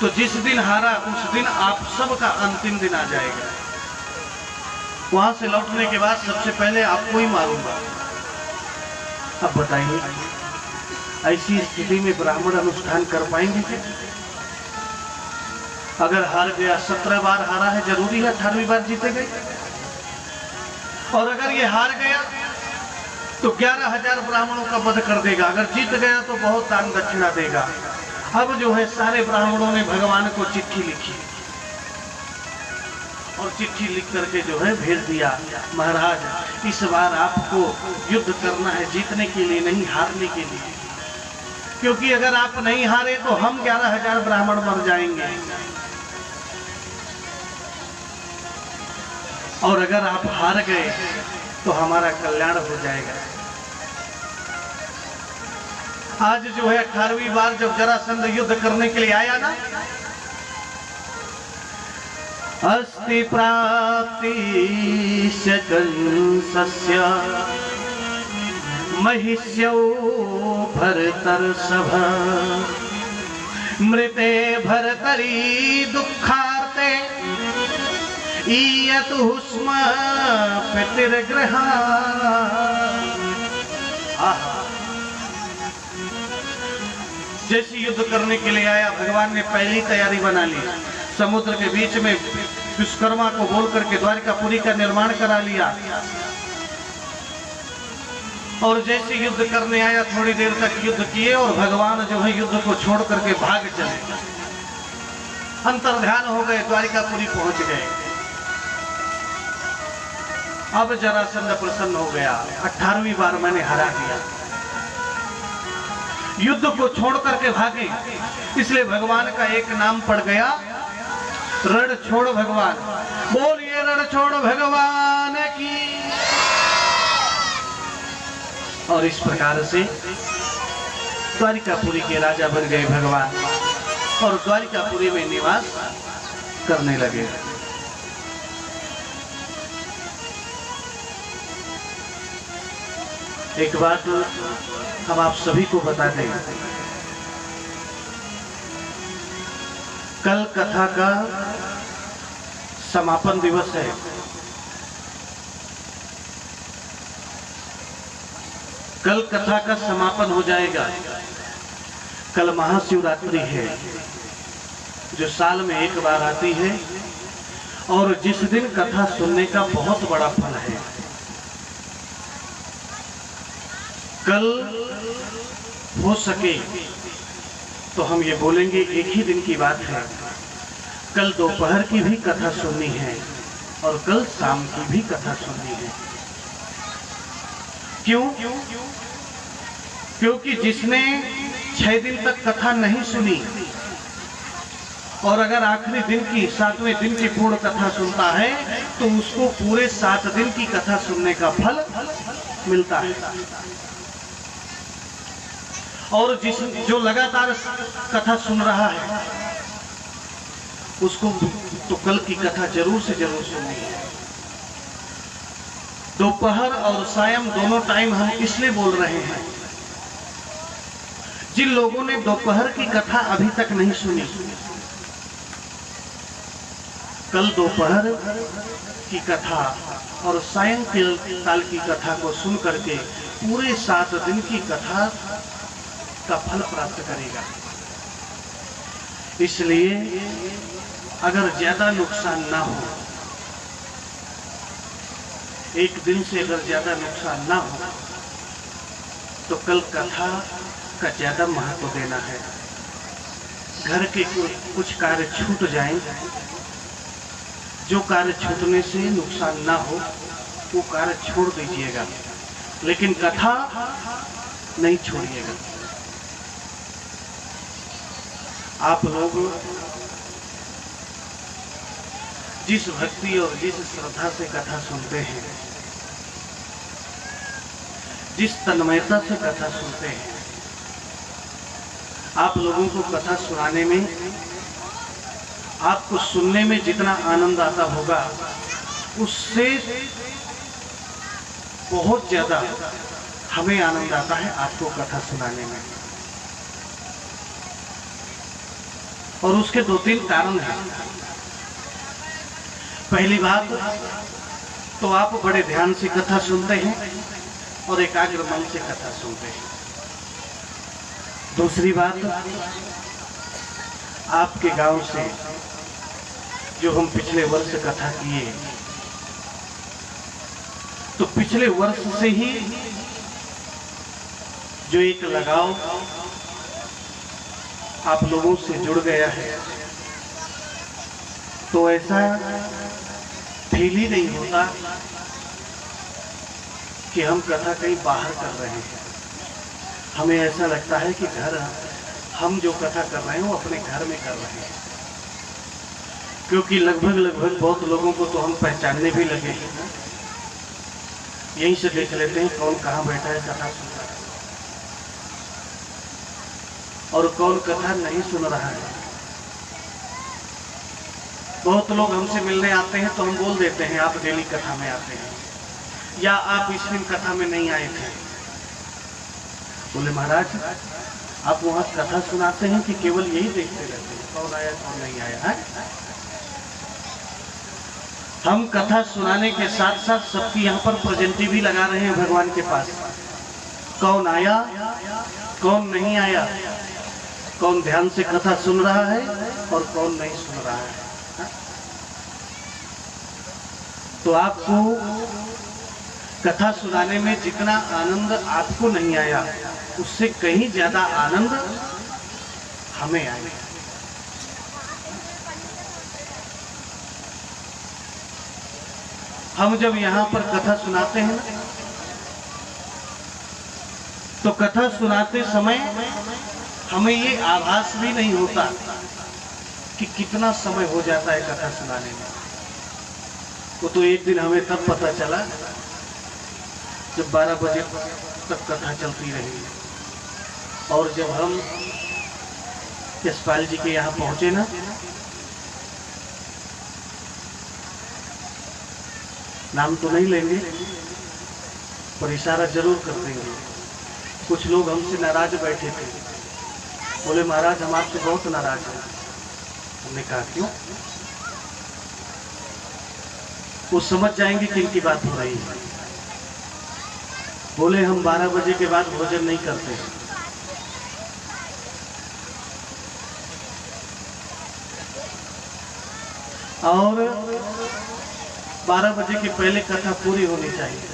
Speaker 1: तो जिस दिन हारा उस दिन आप सबका अंतिम दिन आ जाएगा। वहां से लौटने के बाद सबसे पहले आपको ही मारूंगा। अब बताइए, ऐसी स्थिति में ब्राह्मण अनुष्ठान कर पाएंगे क्या? अगर हार गया, 17 बार हारा है, जरूरी है 18वीं बार जीतेगा। और अगर ये हार गया तो 11,000 ब्राह्मणों का वध कर देगा। अगर जीत गया तो बहुत दान दक्षिणा देगा। अब जो है सारे ब्राह्मणों ने भगवान को चिट्ठी लिखी और चिट्ठी लिख करके जो है भेज दिया, महाराज इस बार आपको युद्ध करना है, जीतने के लिए नहीं, हारने के लिए। क्योंकि अगर आप नहीं हारे तो हम 11,000 ब्राह्मण मर जाएंगे, और अगर आप हार गए तो हमारा कल्याण हो जाएगा। आज जो है 18वीं बार जब जरासंध युद्ध करने के लिए आया ना, अस्ति प्राप्ति कंसस्य महिष्यौ भरतर्षभ मृते भरतरी दुःखार्ते ईयतु स्म पितृगृहा। जैसे युद्ध करने के लिए आया, भगवान ने पहली तैयारी बना ली। समुद्र के बीच में विश्वकर्मा को बोल करके द्वारिकापुरी का निर्माण करा लिया। और जैसे युद्ध करने आया, थोड़ी देर तक युद्ध किए और भगवान जो है युद्ध को छोड़ करके भाग चले, अंतर्ध्यान हो गए, द्वारिकापुरी पहुंच गए। अब जरासंध प्रसन्न हो गया, 18वीं बार मैंने हरा दिया। युद्ध को छोड़ करके भागे, इसलिए भगवान का एक नाम पड़ गया, रण छोड़ भगवान। बोलिए रण छोड़ भगवान की। और इस प्रकार से द्वारिकापुरी के राजा बन गए भगवान और द्वारिकापुरी में निवास करने लगे। एक बात हम आप सभी को बता दें, कल कथा का समापन दिवस है। कल कथा का समापन हो जाएगा। कल महाशिवरात्रि है जो साल में एक बार आती है और जिस दिन कथा सुनने का बहुत बड़ा फल है। कल हो सके तो हम ये बोलेंगे, एक ही दिन की बात है, कल दोपहर की भी कथा सुननी है और कल शाम की भी कथा सुननी है। क्यों? क्योंकि जिसने 6 दिन तक कथा नहीं सुनी और अगर आखिरी दिन की 7वें दिन की पूर्ण कथा सुनता है तो उसको पूरे 7 दिन की कथा सुनने का फल मिलता है। और जो लगातार कथा सुन रहा है उसको तो कल की कथा जरूर से जरूर सुननी है। दोपहर और सायं दोनों टाइम हम इसलिए बोल रहे हैं, जिन लोगों ने दोपहर की कथा अभी तक नहीं सुनी, कल दोपहर की कथा और सायंकाल की कथा को सुन करके पूरे 7 दिन की कथा का फल प्राप्त करेगा। इसलिए अगर ज्यादा नुकसान ना हो, एक दिन से अगर ज्यादा नुकसान ना हो तो कल कथा का ज्यादा महत्व देना है। घर के कुछ कार्य छूट जाएं, जो कार्य छूटने से नुकसान ना हो वो कार्य छोड़ दीजिएगा, लेकिन कथा नहीं छोड़िएगा। आप लोग जिस भक्ति और जिस श्रद्धा से कथा सुनते हैं, जिस तन्मयता से कथा सुनते हैं, आप लोगों को कथा सुनाने में, आपको सुनने में जितना आनंद आता होगा उससे बहुत ज्यादा हमें आनंद आता है आपको कथा सुनाने में। और उसके 2-3 कारण हैं। पहली बात तो आप बड़े ध्यान से कथा सुनते हैं और एकाग्र मन से कथा सुनते हैं। दूसरी बात, आपके गांव से जो हम पिछले वर्ष कथा किए, तो पिछले वर्ष से ही जो एक लगाव आप लोगों से जुड़ गया है, तो ऐसा फील ही नहीं होता कि हम कथा कहीं बाहर कर रहे हैं। हमें ऐसा लगता है कि घर, हम जो कथा कर रहे हैं वो अपने घर में कर रहे हैं, क्योंकि लगभग बहुत लोगों को तो हम पहचानने भी लगे हैं। यहीं से देख लेते हैं कौन कहाँ बैठा है कथा सुन रहा है और कौन कथा नहीं सुन रहा है। बहुत लोग हमसे मिलने आते हैं तो हम बोल देते हैं आप डेली कथा में आते हैं, या आप इस दिन कथा में नहीं आए थे। बोले महाराज आप वहां कथा सुनाते हैं कि केवल यही देखते रहते हैं कौन आया कौन नहीं आया है? हम कथा सुनाने के साथ साथ सबकी यहाँ पर प्रेजेंटी भी लगा रहे हैं भगवान के पास, कौन आया कौन नहीं आया, कौन ध्यान से कथा सुन रहा है और कौन नहीं सुन रहा है। तो आपको कथा सुनाने में जितना आनंद आपको नहीं आया, उससे कहीं ज्यादा आनंद हमें आया। हम जब यहाँ पर कथा सुनाते हैं ना, तो कथा सुनाते समय हमें ये आभास भी नहीं होता कि कितना समय हो जाता है कथा सुनाने में। वो तो एक दिन हमें तब पता चला जब 12 बजे तक कथा चलती रही। और जब हम यशपाल जी के यहाँ पहुंचे ना, नाम तो नहीं लेंगे पर इशारा जरूर कर देंगे। कुछ लोग हमसे नाराज बैठे थे, बोले महाराज हम आपसे बहुत नाराज हैं। हमने कहा क्यों? वो समझ जाएंगे कि इनकी बात हो रही है। बोले हम 12 बजे के बाद भोजन नहीं करते। और 12 बजे के पहले कथा पूरी होनी चाहिए।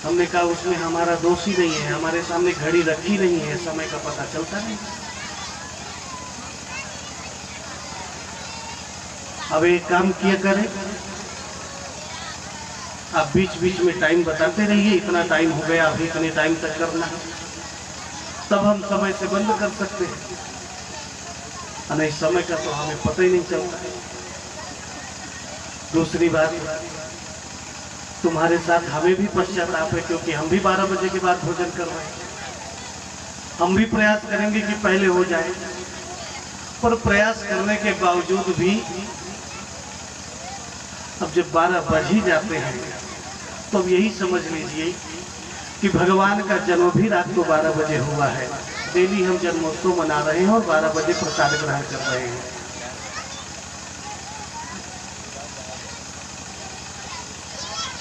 Speaker 1: हमने कहा उसमें हमारा दोष ही नहीं है, हमारे सामने घड़ी रखी नहीं है, समय का पता चलता नहीं। अब एक काम किया करें, आप बीच बीच में टाइम बताते रहिए, इतना टाइम हो गया, अभी इतने टाइम तक करना है, तब हम समय से बंद कर सकते हैं। नहीं समय का तो हमें पता ही नहीं चलता है। दूसरी बात, तुम्हारे साथ हमें भी पश्चाताप है, क्योंकि हम भी 12 बजे के बाद भोजन कर रहे हैं। हम भी प्रयास करेंगे कि पहले हो जाए, पर प्रयास करने के बावजूद भी अब जब 12 बज ही जाते हैं तो अब यही समझ लीजिए कि भगवान का जन्म भी रात को 12 बजे हुआ है। डेली हम जन्मोत्सव मना रहे हैं और 12 बजे प्रसाद ग्रहण कर रहे हैं।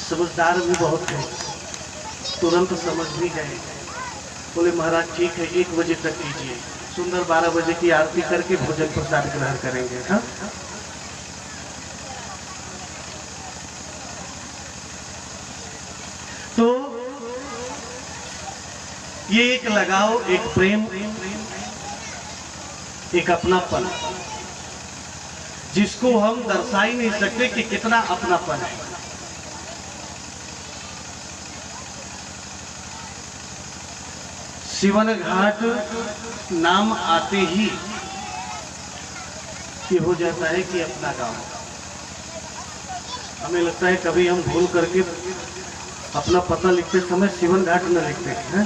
Speaker 1: समझदार भी बहुत है, तुरंत समझ भी गए। बोले महाराज ठीक है 1 बजे तक कीजिए, सुंदर 12 बजे की आरती करके भोजन प्रसाद ग्रहण करेंगे। हाँ, तो ये एक लगाव, एक प्रेम, एक अपनापन, जिसको हम दर्शा ही नहीं सकते कि कितना अपनापन है। शिवन घाट नाम आते ही ये हो जाता है कि अपना गांव। हमें लगता है कभी हम भूल करके अपना पता लिखते समय शिवन घाट न लिखते हैं।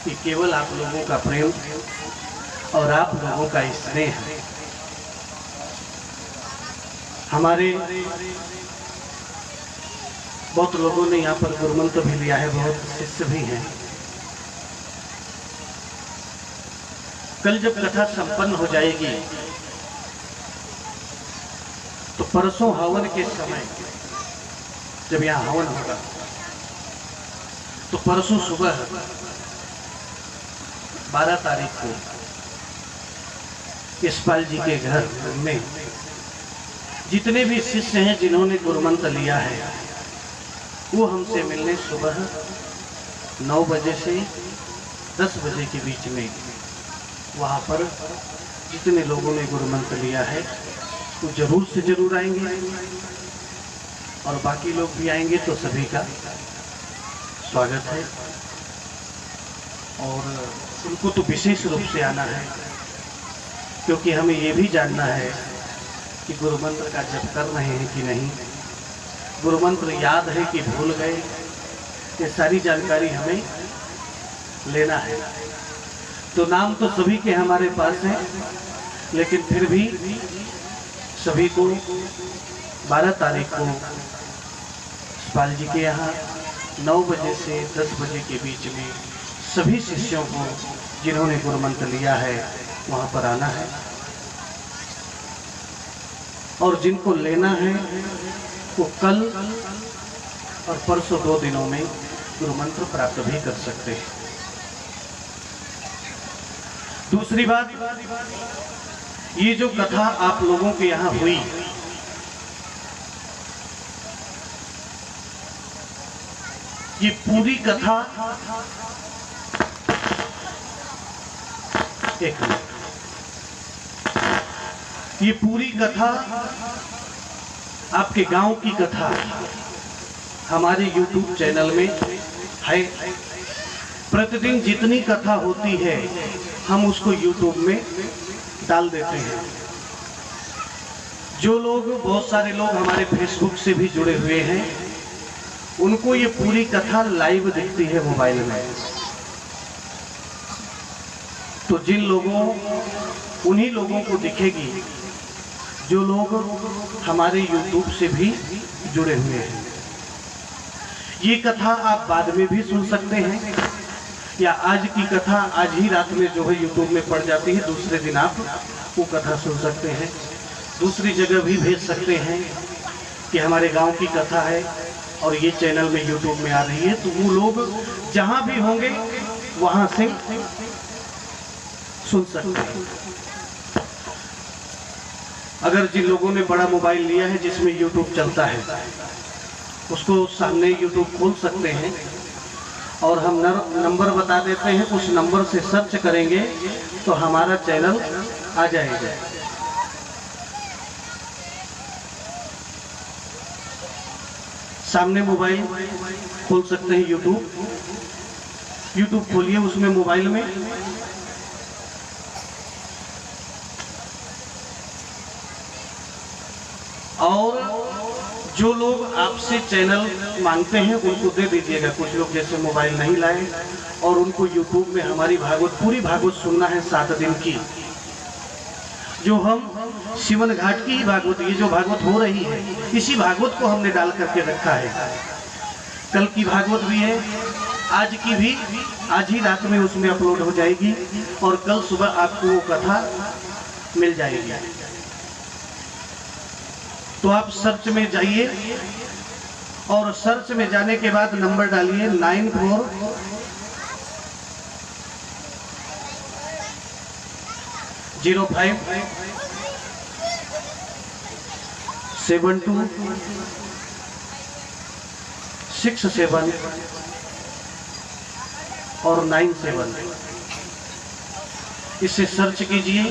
Speaker 1: ये केवल आप लोगों का प्रेम और आप लोगों का स्नेह है। हमारे बहुत लोगों ने यहाँ पर गुरुमंत्र भी लिया है, बहुत शिष्य भी हैं। कल जब कथा संपन्न हो जाएगी तो परसों हवन के समय जब यहाँ हवन होगा तो परसों सुबह 12 तारीख को यशपाल जी के घर में जितने भी शिष्य हैं जिन्होंने गुरुमंत्र लिया है वो हमसे मिलने सुबह 9 बजे से 10 बजे के बीच में वहाँ पर जितने लोगों ने गुरुमंत्र लिया है वो जरूर से जरूर आएंगे, और बाकी लोग भी आएंगे तो सभी का स्वागत है। और उनको तो विशेष रूप से आना है, क्योंकि हमें ये भी जानना है कि गुरुमंत्र का जप कर रहे हैं कि नहीं, गुरुमंत्र याद है कि भूल गए, ये सारी जानकारी हमें लेना है। तो नाम तो सभी के हमारे पास हैं, लेकिन फिर भी सभी को 12 तारीख को यशपाल जी के यहाँ 9 बजे से 10 बजे के बीच में सभी शिष्यों को जिन्होंने गुरुमंत्र लिया है वहाँ पर आना है, और जिनको लेना है वो कल और परसों 2 दिनों में गुरुमंत्र प्राप्त भी कर सकते हैं। दूसरी बात, ये जो कथा आप लोगों के यहाँ हुई, ये पूरी कथा ये पूरी कथा आपके गांव की कथा हमारे YouTube चैनल में है। प्रतिदिन जितनी कथा होती है हम उसको YouTube में डाल देते हैं। जो लोग, बहुत सारे लोग हमारे Facebook से भी जुड़े हुए हैं, उनको ये पूरी कथा लाइव दिखती है मोबाइल में। तो जिन लोगों, उन्हीं लोगों को दिखेगी जो लोग हमारे YouTube से भी जुड़े हुए हैं। ये कथा आप बाद में भी सुन सकते हैं, या आज की कथा आज ही रात में जो है YouTube में पड़ जाती है, दूसरे दिन आप वो कथा सुन सकते हैं। दूसरी जगह भी भेज सकते हैं कि हमारे गांव की कथा है और ये चैनल में YouTube में आ रही है, तो वो लोग जहां भी होंगे वहां से सुन सकते हैं। अगर जिन लोगों ने बड़ा मोबाइल लिया है जिसमें YouTube चलता है, उसको सामने YouTube खोल सकते हैं और हम नंबर बता देते हैं, उस नंबर से सर्च करेंगे तो हमारा चैनल आ जाएगा। सामने मोबाइल खोल सकते हैं, YouTube खोलिए उसमें मोबाइल में, और जो लोग आपसे चैनल मांगते हैं उनको दे दीजिएगा। कुछ लोग जैसे मोबाइल नहीं लाए और उनको YouTube में हमारी भागवत, पूरी भागवत सुनना है 7 दिन की, जो हम शिवन घाट की ही भागवत, ये जो भागवत हो रही है इसी भागवत को हमने डाल करके रखा है। कल की भागवत भी है, आज की भी आज ही रात में उसमें अपलोड हो जाएगी और कल सुबह आपको वो कथा मिल जाएगी। तो आप सर्च में जाइए और सर्च में जाने के बाद नंबर डालिए 94 05 72 67 और 97। इसे सर्च कीजिए